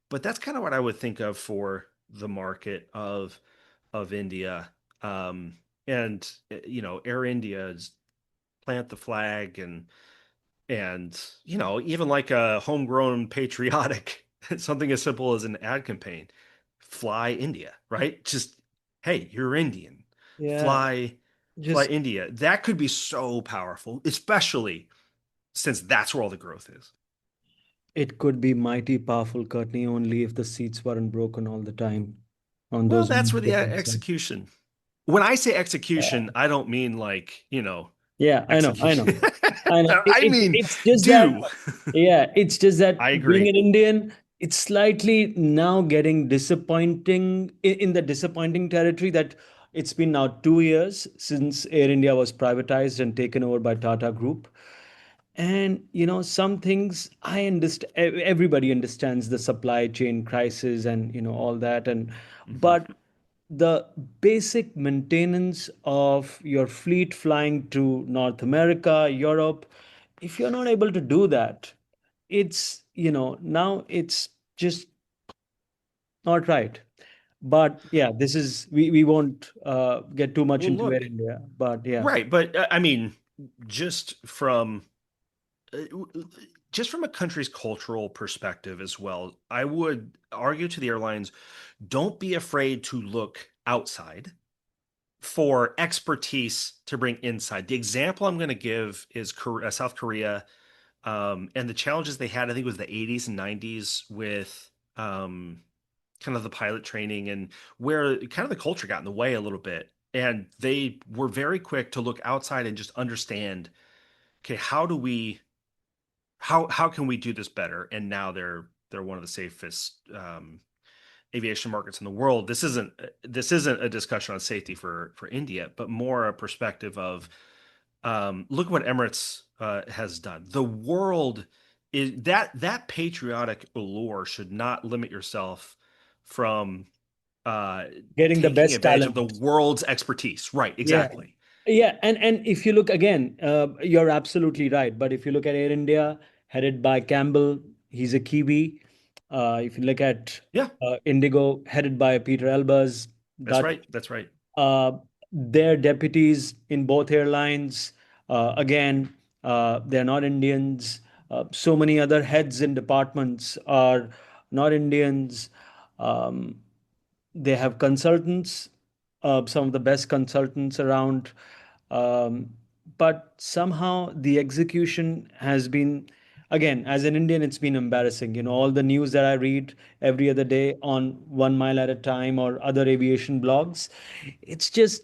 But that's kind of what I would think of for the market of India. Um, and Air India is plant the flag and even like a homegrown patriotic something as simple as an ad campaign, fly India, right? Just, hey, you're Indian, Yeah. fly Just India. That could be so powerful, especially since that's where all the growth is. it could be mighty powerful, Courtney, only if the seats weren't broken all the time on Well, those that's where the different sides. execution. When I say Yeah. execution, I don't mean like, Yeah, I know, I know. execution. I know. I mean, It's just that, do. yeah, it's just that I being agree. an Indian, it's slightly now getting disappointing in the disappointing territory that it's been now 2 years since Air India was privatized and taken over by Tata Group. And some things I understand, everybody understands the supply chain crisis and all that, and Hmm. but the basic maintenance of your fleet flying to North America, Europe, if you're not able to do that, it's now it's just not right. But yeah, this is we won't get too much Well, into Air look, India, but yeah. right, but I mean, just from uh, just from a country's cultural perspective as well, I would argue to the airlines, don't be afraid to look outside for expertise to bring inside. The example I'm going to give is South Korea, and the challenges they had. I think it was the 80s and 90s with kind of the pilot training and where kind of the culture got in the way a little bit. And they were very quick to look outside and just understand, okay, how can we do this better? And now they're one of the safest aviation markets in the world. This isn't a discussion on safety for India, but more a perspective of look what Emirates has done. The world is that patriotic allure should not limit yourself from uh, Getting the taking best advantage of talent. the world's expertise. Right, Yeah. exactly. Yeah, and if you look again, you're absolutely right. But if you look at Air India, headed by Campbell, he's a Kiwi. If you look at Yeah, Indigo, headed by Peter Elbers, that's Dutch, right. That's right. uh, their deputies in both airlines, again, they're not Indians. So many other heads in departments are not Indians. Um, they have consultants, some of the best consultants around. Um, but somehow the execution has been, again, as an Indian, it's been embarrassing. All the news that I read every other day on 1 Mile at a Time or other aviation blogs, it's just,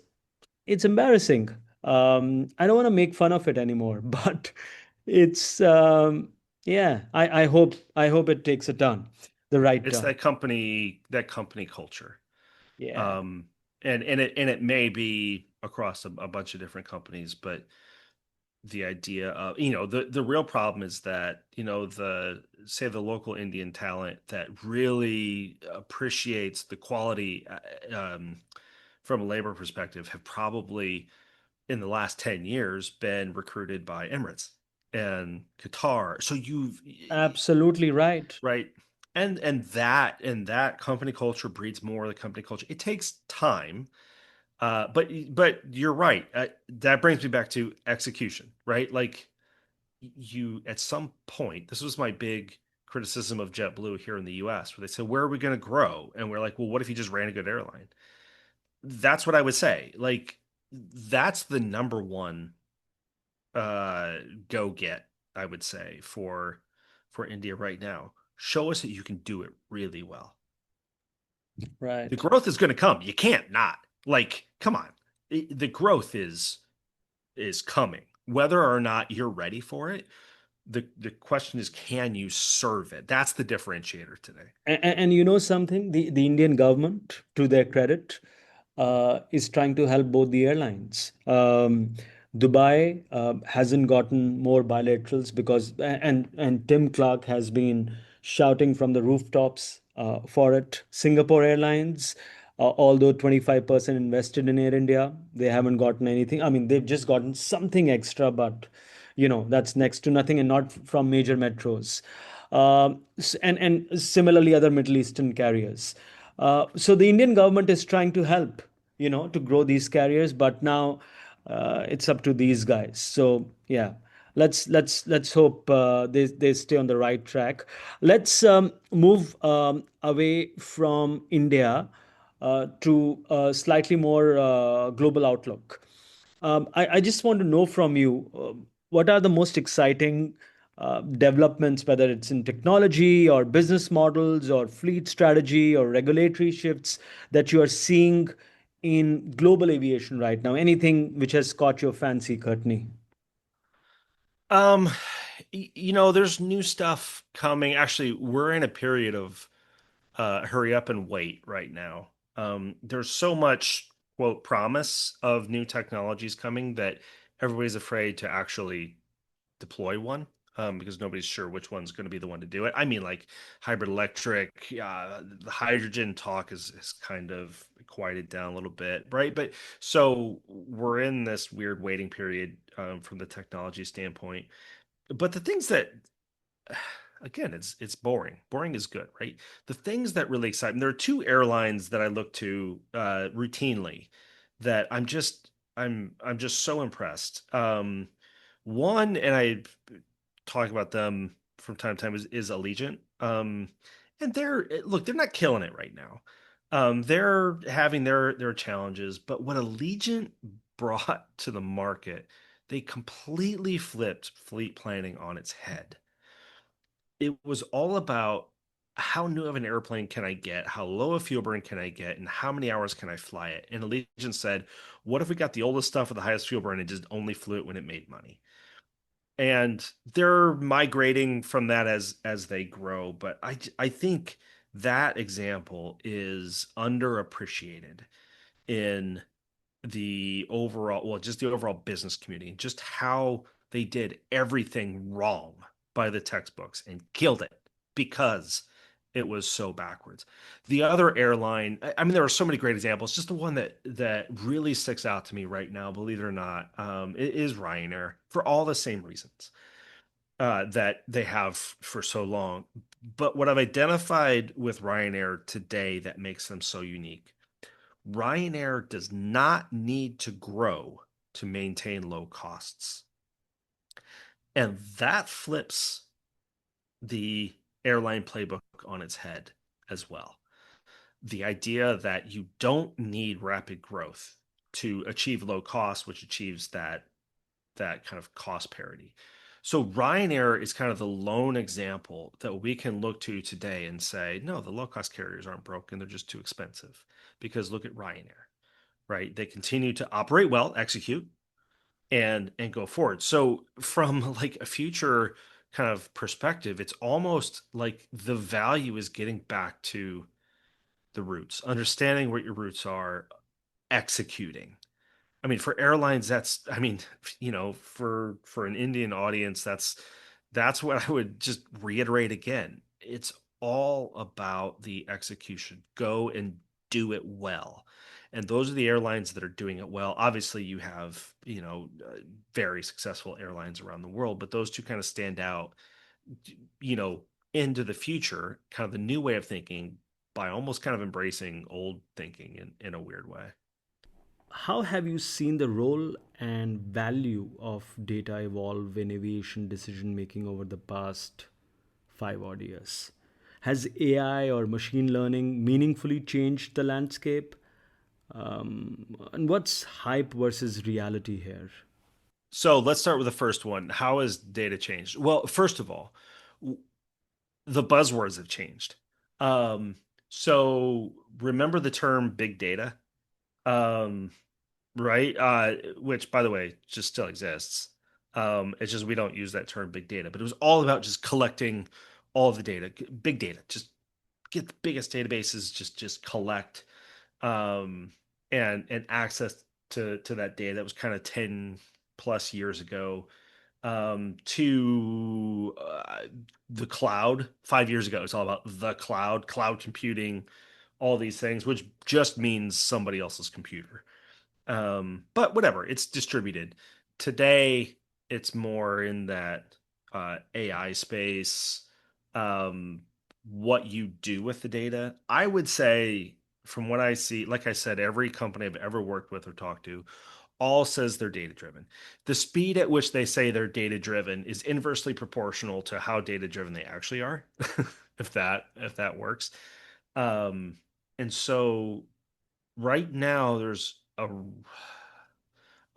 it's embarrassing. I don't want to make fun of it anymore, but it's, yeah, I hope it takes a turn, the right It's turn. that company culture. Yeah. Um, and it may be across a bunch of different companies, but the idea of the real problem is that the local Indian talent that really appreciates the quality from a labor perspective have probably in the last 10 years been recruited by Emirates and Qatar. So you've Absolutely right. right. And that company culture breeds more of the company culture. It takes time. But you're right. That brings me back to execution, right? Like you, at some point, this was my big criticism of JetBlue here in the US, where they said, where are we going to grow? And we're like, well, what if you just ran a good airline? That's what I would say. Like, that's the number one uh, go get, I would say, for India right now. Show us that you can do it really well. The Right. growth is going to come. You can't not. Like, come on. The growth is coming. Whether or not you're ready for it, the question is, can you serve it? That's the differentiator today. And you know something? The Indian government, to their credit, is trying to help both the airlines. Dubai hasn't gotten more bilaterals because, and Tim Clark has been shouting from the rooftops for it. Singapore Airlines, although 25% invested in Air India, they haven't gotten anything. I mean, they've just gotten something extra, but that's next to nothing, and not from major metros. And similarly other Middle Eastern carriers. So the Indian government is trying to help, to grow these carriers, but now it's up to these guys. So yeah, let's hope they stay on the right track. Let's move away from India to a slightly more global outlook. I just want to know from you, what are the most exciting developments, whether it's in technology or business models or fleet strategy or regulatory shifts that you are seeing in global aviation right now? Anything which has caught your fancy, Courtney? Um, there's new stuff coming. Actually, we're in a period of hurry up and wait right now. There's so much quote promise of new technologies coming that everybody's afraid to actually deploy one because nobody's sure which one's going to be the one to do it. I mean, like hybrid electric, the hydrogen talk is kind of quieted down a little bit, right? But so we're in this weird waiting period from the technology standpoint. But the things that again, it's boring. Boring is good, right? The things that really excite me, there are two airlines that I look to routinely that I'm just so impressed. One, and I talk about them from time to time is Allegiant. And they're not killing it right now. They're having their challenges, but what Allegiant brought to the market, they completely flipped fleet planning on its head. It was all about how new of an airplane can I get, how low a fuel burn can I get, and how many hours can I fly it. And Allegiant said, what if we got the oldest stuff with the highest fuel burn and just only flew it when it made money? And they're migrating from that as they grow, but I think that example is underappreciated in the overall, well, just the overall business community, just how they did everything wrong by the textbooks and killed it because it was so backwards. The other airline, I mean, there are so many great examples. Just the one that really sticks out to me right now, believe it or not, it is Ryanair for all the same reasons that they have for so long. But what I've identified with Ryanair today that makes them so unique, Ryanair does not need to grow to maintain low costs. And that flips the airline playbook on its head as well. The idea that you don't need rapid growth to achieve low cost, which achieves that kind of cost parity. So Ryanair is kind of the lone example that we can look to today and say, no, the low cost carriers aren't broken, they're just too expensive. Because look at Ryanair, right? They continue to operate well, execute, and go forward. So from like a future kind of perspective, it's almost like the value is getting back to the roots, understanding what your roots are, executing. I mean, for airlines, I mean, for an Indian audience, that's what I would just reiterate again. It's all about the execution. Go and do it well. And those are the airlines that are doing it well. Obviously, you have, very successful airlines around the world, but those two kind of stand out, you know, into the future, kind of the new way of thinking by almost kind of embracing old thinking in a weird way. How have you seen the role and value of data evolve in aviation decision making over the past 5 odd years? Has AI or machine learning meaningfully changed the landscape? And what's hype versus reality here? So let's start with the first one. How has data changed? Well, first of all, the buzzwords have changed. Um, so remember the term big data, um, right? Which, by the way, just still exists. It's just we don't use that term big data, but it was all about just collecting all of the data, big data, just get the biggest databases, just collect um, and access to that data. That was kind of 10 plus years ago to the cloud 5 years ago. It's all about the cloud computing, all these things, which just means somebody else's computer. But whatever, it's distributed. Today, it's more in that AI space, um, what you do with the data. I would say, from what I see, like I said, every company I've ever worked with or talked to all says they're data driven. The speed at which they say they're data driven is inversely proportional to how data driven they actually are, if that works. Um, and so right now there's a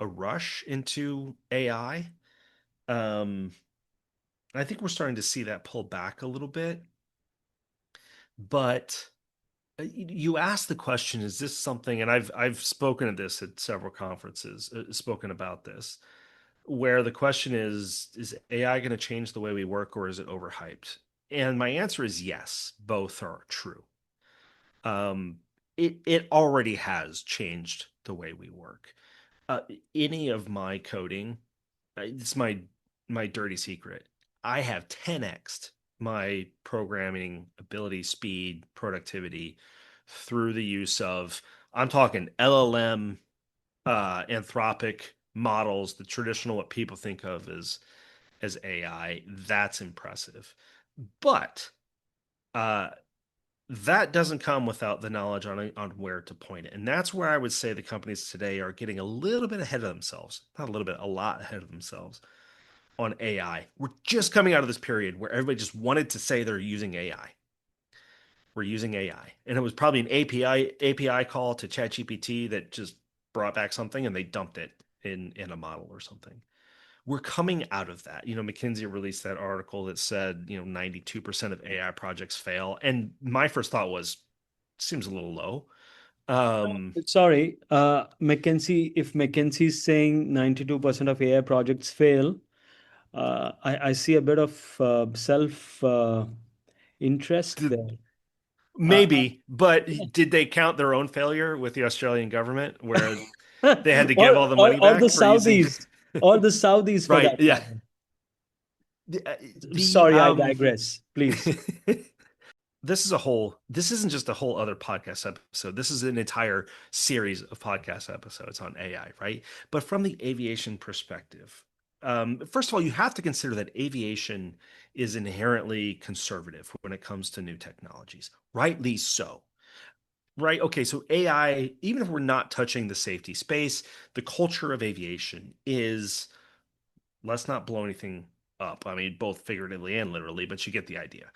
rush into AI. I think we're starting to see that pull back a little bit, but you asked the question, is this something, and I've spoken of this at several conferences, spoken about this, where the question is AI going to change the way we work or is it overhyped? And my answer is yes, both are true. Um, it already has changed the way we work. Uh, any of my coding, it's my dirty secret. I have 10x'd my programming ability, speed, productivity through the use of, I'm talking LLM, Anthropic models, the traditional what people think of as AI. That's impressive. But uh, that doesn't come without the knowledge on where to point it. And that's where I would say the companies today are getting a little bit ahead of themselves. Not a little bit, a lot ahead of themselves. on AI. We're just coming out of this period where everybody just wanted to say they're using AI. We're using AI. And it was probably an API call to ChatGPT that just brought back something and they dumped it in a model or something. We're coming out of that. McKinsey released that article that said, 92% of AI projects fail. And my first thought was, seems a little low. Um, Sorry, if McKinsey is saying 92% of AI projects fail, I see a bit of self interest there. Uh, maybe, but did they count their own failure with the Australian government where they had to or, give all the or money or the back for using? Saudis, or the Saudis for Right. that Yeah. matter. The, uh, the Sorry, I digress. Please. this isn't just a whole other podcast episode. This is an entire series of podcast episodes on AI, right? But from the aviation perspective, first of all, you have to consider that aviation is inherently conservative when it comes to new technologies, rightly so. Right. Okay. So AI, even if we're not touching the safety space, the culture of aviation is let's not blow anything up. I mean, both figuratively and literally, but you get the idea.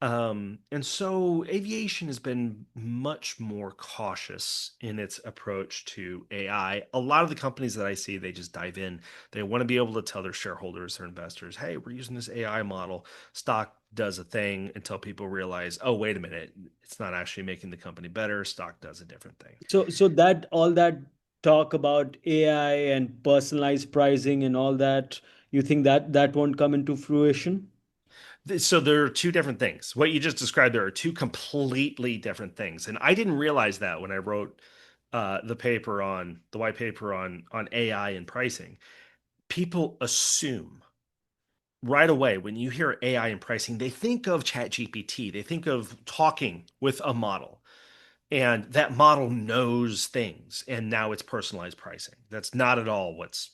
And so aviation has been much more cautious in its approach to AI. A lot of the companies that I see, they just dive in. They want to be able to tell their shareholders, their investors, hey, we're using this AI model. Stock does a thing until people realize, oh, wait a minute, it's not actually making the company better. Stock does a different thing. So that all that talk about AI and personalized pricing and all that, you think that that won't come into fruition? So there are two different things. What you just described, there are two completely different things. And I didn't realize that when I wrote the white paper on AI and pricing. People assume right away when you hear AI and pricing, they think of ChatGPT, they think of talking with a model, and that model knows things, and now it's personalized pricing. That's not at all what's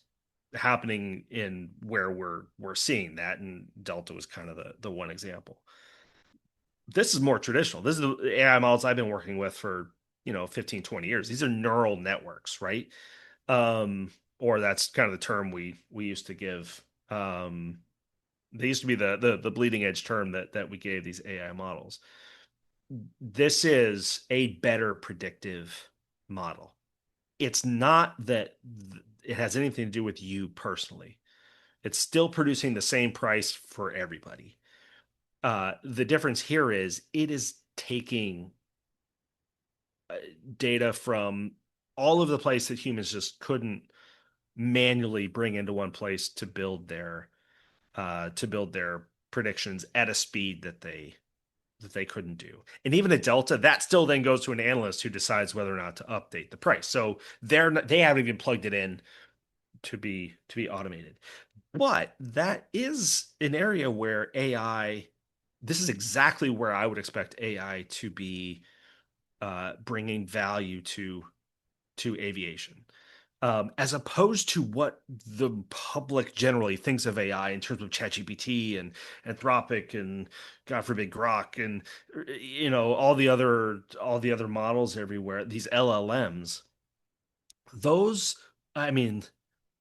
happening in where we're seeing that, and Delta was kind of the one example. This is more traditional. This is the AI models I've been working with for 15, 20 years. These are neural networks, right? Um, or that's kind of the term we used to give. They used to be the bleeding edge term that we gave these AI models. This is a better predictive model. It's not that it has anything to do with you personally. It's still producing the same price for everybody. The difference here is it is taking data from all of the place that humans just couldn't manually bring into one place to build their predictions at a speed that they couldn't do. And even at Delta, that still then goes to an analyst who decides whether or not to update the price. So they haven't even plugged it in to be automated. But that is an area where AI, this is exactly where I would expect AI to be bringing value to aviation, as opposed to what the public generally thinks of AI in terms of ChatGPT and Anthropic and God forbid Grok and all the other models everywhere. These LLMs, those, I mean,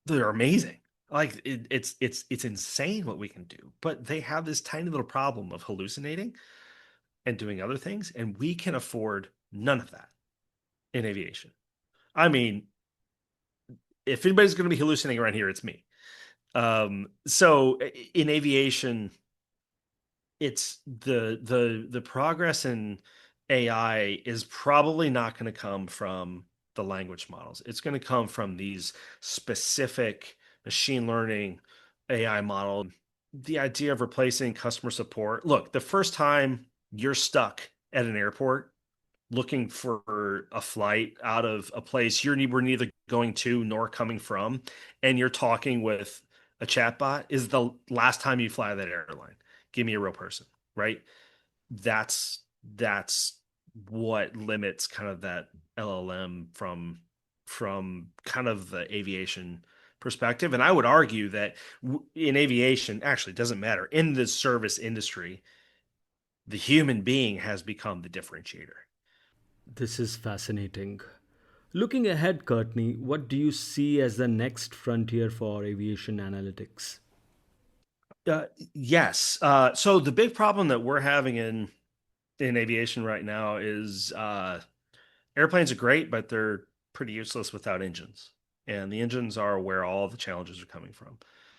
they're amazing. Like it's insane what we can do, but they have this tiny little problem of hallucinating and doing other things, and we can afford none of that in aviation. I mean, if anybody's going to be hallucinating around here, it's me. So in aviation, it's the progress in AI is probably not going to come from the language models. It's going to come from these specific machine learning AI model. The idea of replacing customer support. Look, the first time you're stuck at an airport looking for a flight out of a place we're neither going to nor coming from, and you're talking with a chatbot, is the last time you fly that airline. Give me a real person, right? That's what limits kind of that LLM from kind of the aviation perspective. And I would argue that in aviation, actually, it doesn't matter. In the service industry, the human being has become the differentiator. This is fascinating. Looking ahead, Courtney, what do you see as the next frontier for aviation analytics? Uh, yes. So the big problem that we're having in aviation right now is airplanes are great, but they're pretty useless without engines. And the engines are where all the challenges are coming from.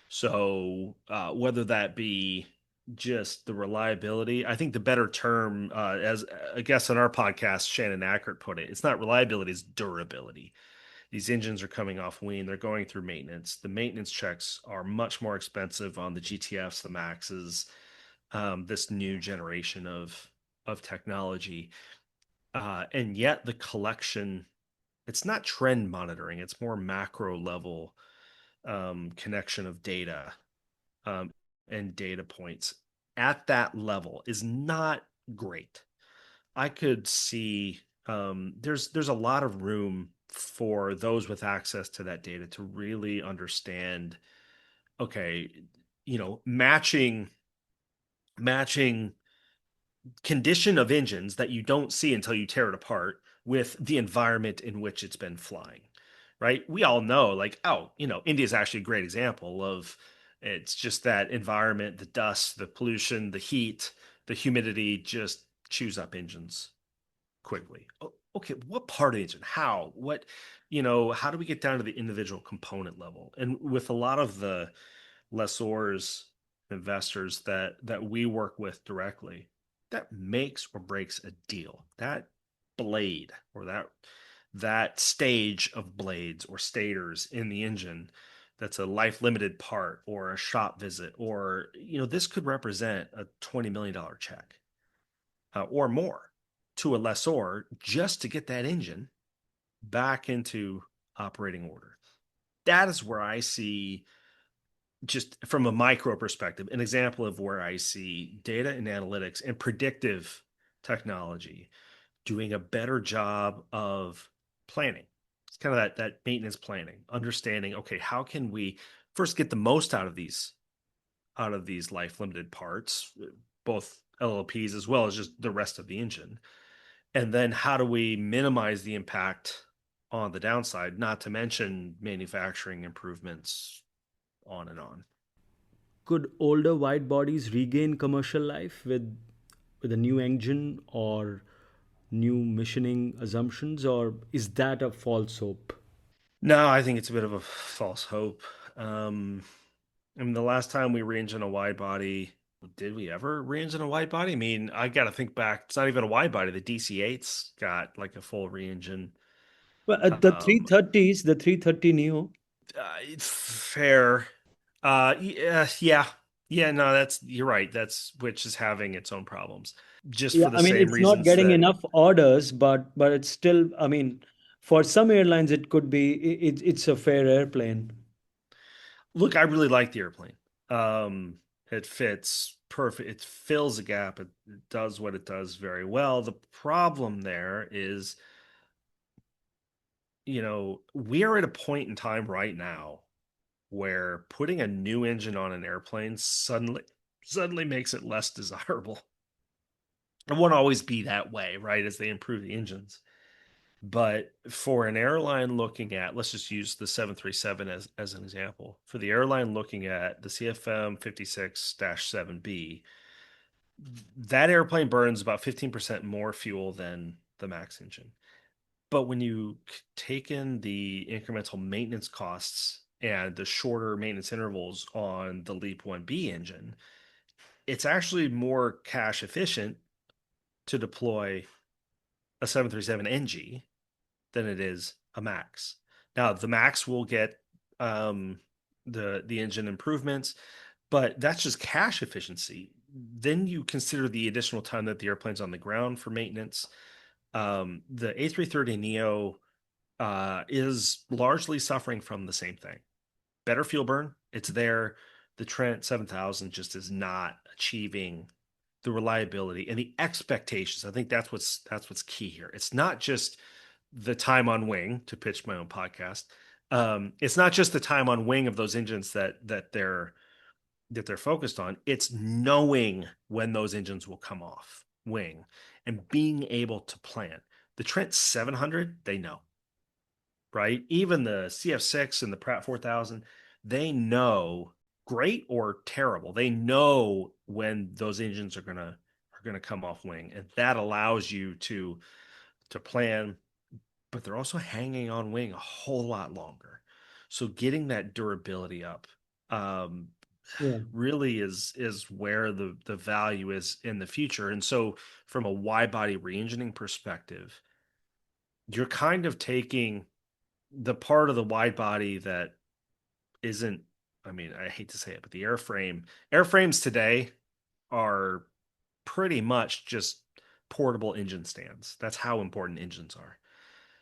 So whether that be just the reliability, I think the better term, as I guess on our podcast, Shannon Ackert put it, it's not reliability, it's durability. These engines are coming off wing, they're going through maintenance. The maintenance checks are much more expensive on the GTFs, the Maxes, this new generation of technology. And yet the collection, it's not trend monitoring, it's more macro level connection of data um, and data points at that level is not great. I could see there's a lot of room for those with access to that data to really understand, okay, matching condition of engines that you don't see until you tear it apart with the environment in which it's been flying, right? We all know, like, oh, India is actually a great example of it's just that environment, the dust, the pollution, the heat, the humidity just chews up engines quickly. Okay, what part of the engine? How? How do we get down to the individual component level? And with a lot of the lessors, investors that we work with directly, that makes or breaks a deal. That blade or that stage of blades or stators in the engine that's a life limited part or a shop visit or this could represent a $20 million check or more to a lessor just to get that engine back into operating order. That is where I see, just from a micro perspective, an example of where I see data and analytics and predictive technology doing a better job of planning. It's kind of that maintenance planning, understanding, okay, how can we first get the most out of these life limited parts, both LLPs as well as just the rest of the engine. And then how do we minimize the impact on the downside, not to mention manufacturing improvements, on and on. Could older wide bodies regain commercial life with a new engine or new missioning assumptions, or is that a false hope? No, I think it's a bit of a false hope. Um, I mean, the last time we re-engined a wide body, did we ever re-engine a wide body? I mean, I got to think back. It's not even a wide body. The DC-8's got like a full re-engine. Well, the Um, 330s, the 330 Neo. it's fair. Yeah, yeah, yeah. No, you're right. That's which is having its own problems, just Yeah, for the I mean, same it's not reasons getting that. enough orders, but it's still, I mean, for some airlines, it could be, it's a fair airplane. Look, I really like the airplane. It fits perfect. It fills a gap. It does what it does very well. The problem there is, we are at a point in time right now where putting a new engine on an airplane suddenly makes it less desirable. It won't always be that way, right? As they improve the engines. But for an airline looking at, let's just use the 737 as an example. For the airline looking at the CFM 56-7B, that airplane burns about 15% more fuel than the MAX engine. But when you take in the incremental maintenance costs and the shorter maintenance intervals on the LEAP 1B engine, it's actually more cash efficient to deploy a 737 NG than it is a Max. Now, the Max will get um, the engine improvements, but that's just cash efficiency. Then you consider the additional time that the airplane's on the ground for maintenance. The A330 Neo is largely suffering from the same thing. Better fuel burn, it's there. The Trent 7000 just is not achieving the reliability and the expectations. I think that's what's key here. It's not just the time on wing, to pitch my own podcast. It's not just the time on wing of those engines that they're focused on. It's knowing when those engines will come off wing and being able to plan. The Trent 700, they know, right? Even the CF6 and the Pratt 4000, they know great or terrible. They know when those engines are gonna come off wing, and that allows you to plan. But they're also hanging on wing a whole lot longer, so getting that durability up um, Yeah. really is where the value is in the future. And so, from a wide body re-engineering perspective, you're kind of taking the part of the wide body that isn't, I mean, I hate to say it, but the airframes today are pretty much just portable engine stands. That's how important engines are.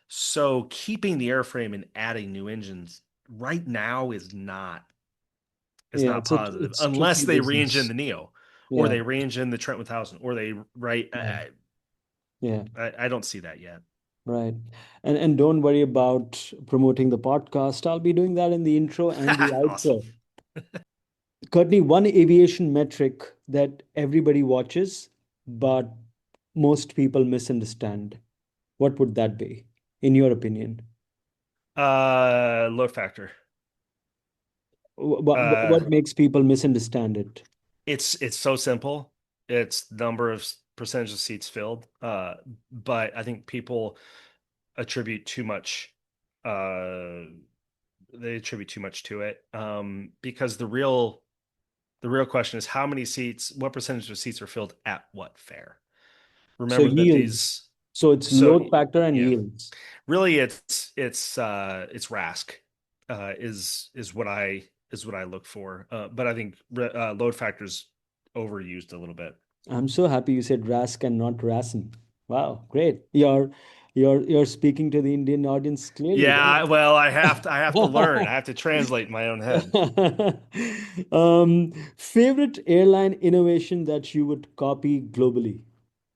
So keeping the airframe and adding new engines right now is Yeah, not positive it's unless tricky they re-engine business. the Neo, or Yeah, they re-engine the Trent 1000, or they right. yeah, yeah, I don't see that yet. right. And don't worry about promoting the podcast. I'll be doing that in the intro and the Awesome. outro. Courtney, one aviation metric that everybody watches, but most people misunderstand. What would that be, in your opinion? Load factor. What makes people misunderstand it? It's so simple. It's number of percentage of seats filled. But I think people attribute too much. Uh, they attribute too much to it. Because the real question is how many seats, what percentage of seats are filled at what fare? So Remember that yields. these. So it's So load factor and yeah, yields. really, it's RASC is what I look for. But I think load factors overused a little bit. I'm so happy you said Rask and not Rassen. Wow, great. You're speaking to the Indian audience clearly Yeah, well, I have to learn. I there. have to translate in my own head. Favorite airline innovation that you would copy globally,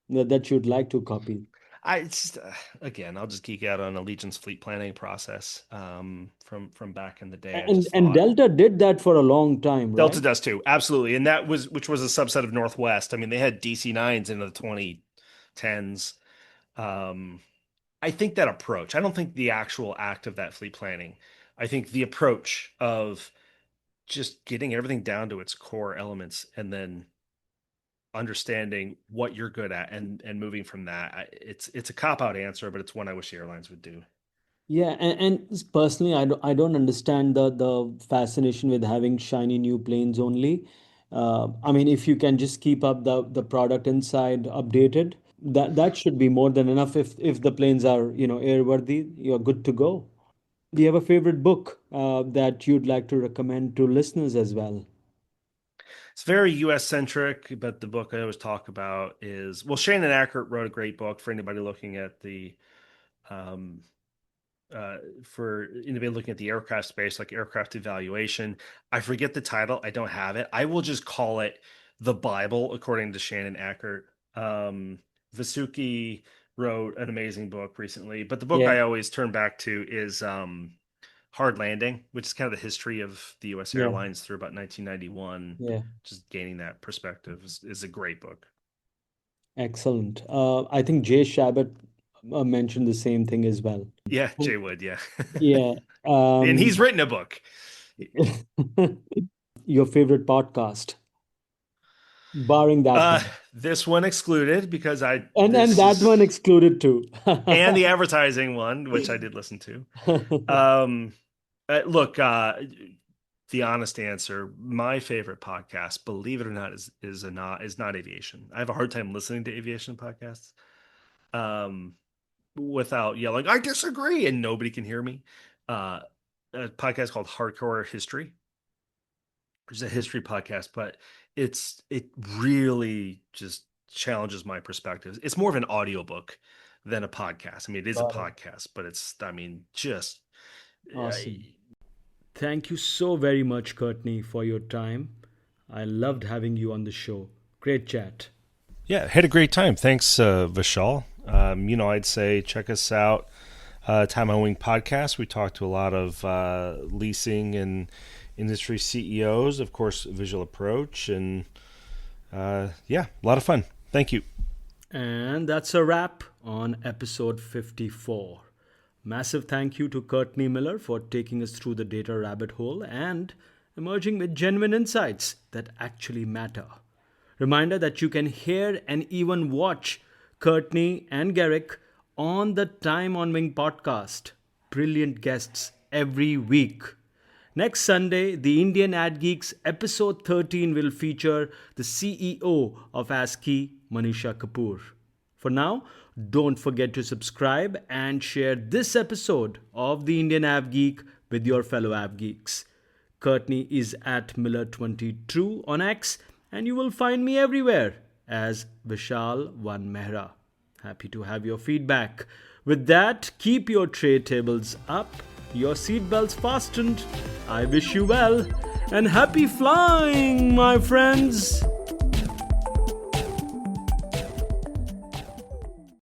that you'd like to copy? Again, I'll just geek out on Allegiant's fleet planning process from back in the day. I And just and thought Delta did that for a long time, Delta right? does too, absolutely, and which was a subset of Northwest. I mean, they had DC-9s into the 2010s. Um, I think that approach. I don't think the actual act of that fleet planning. I think the approach of just getting everything down to its core elements and then understanding what you're good at and moving from that. It's a cop out answer, but it's one I wish the airlines would do. Yeah, and personally, I don't understand the fascination with having shiny new planes only. I mean, if you can just keep up the product inside updated, that should be more than enough. If the planes are, airworthy, you're good to go. Do you have a favorite book that you'd like to recommend to listeners as well? It's very US centric, but the book I always talk about is, well, Shannon Ackert wrote a great book for anybody looking at the um, for anybody looking at the aircraft space, like aircraft evaluation. I forget the title. I don't have it. I will just call it the Bible, according to Shannon Ackert. Vasuki wrote an amazing book recently, but the book Yeah, I always turn back to is Hard Landing, which is kind of the history of the U.S. yeah, airlines through about 1991. yeah. Just gaining that perspective is a great book. Excellent. I think Jay Shabbat mentioned the same thing as well. Yeah, Jay Wood. Yeah, Yeah. and he's Um, written a book. your favorite podcast, barring that Uh, one. this one excluded because And this that one is, excluded too. and the advertising one, which I did listen to. Um, look, the honest answer, my favorite podcast, believe it or not, is not aviation. I have a hard time listening to aviation podcasts without yelling, I disagree, and nobody can hear me. Uh, a podcast called Hardcore History, which is a history podcast, but it really just challenges my perspectives. It's more of an audiobook than a podcast. I mean, it is a Got it. podcast, but it's, I mean, just Awesome. Thank you so very much, Courtney, for your time. I loved having you on the show. Great chat. yeah, had a great time. Thanks, Vishal. I'd say check us out. Time on Wing podcast. We talked to a lot of leasing and industry CEOs, of course, Visual Approach, and yeah, a lot of fun. Thank you. And that's a wrap on episode 54. Massive thank you to Courtney Miller for taking us through the data rabbit hole and emerging with genuine insights that actually matter. Reminder that you can hear and even watch Courtney and Garrick on the Time on Wing podcast. Brilliant guests every week. Next Sunday, the Indian Ad Geeks episode 13 will feature the CEO of ASCII, Manisha Kapoor. For now, don't forget to subscribe and share this episode of the Indian Av Geek with your fellow Av Geeks. Courtney is at Miller22 on X, and you will find me everywhere as Vishal1 Mehra. Happy to have your feedback. With that, keep your tray tables up, your seatbelts fastened. I wish you well, and happy flying, my friends!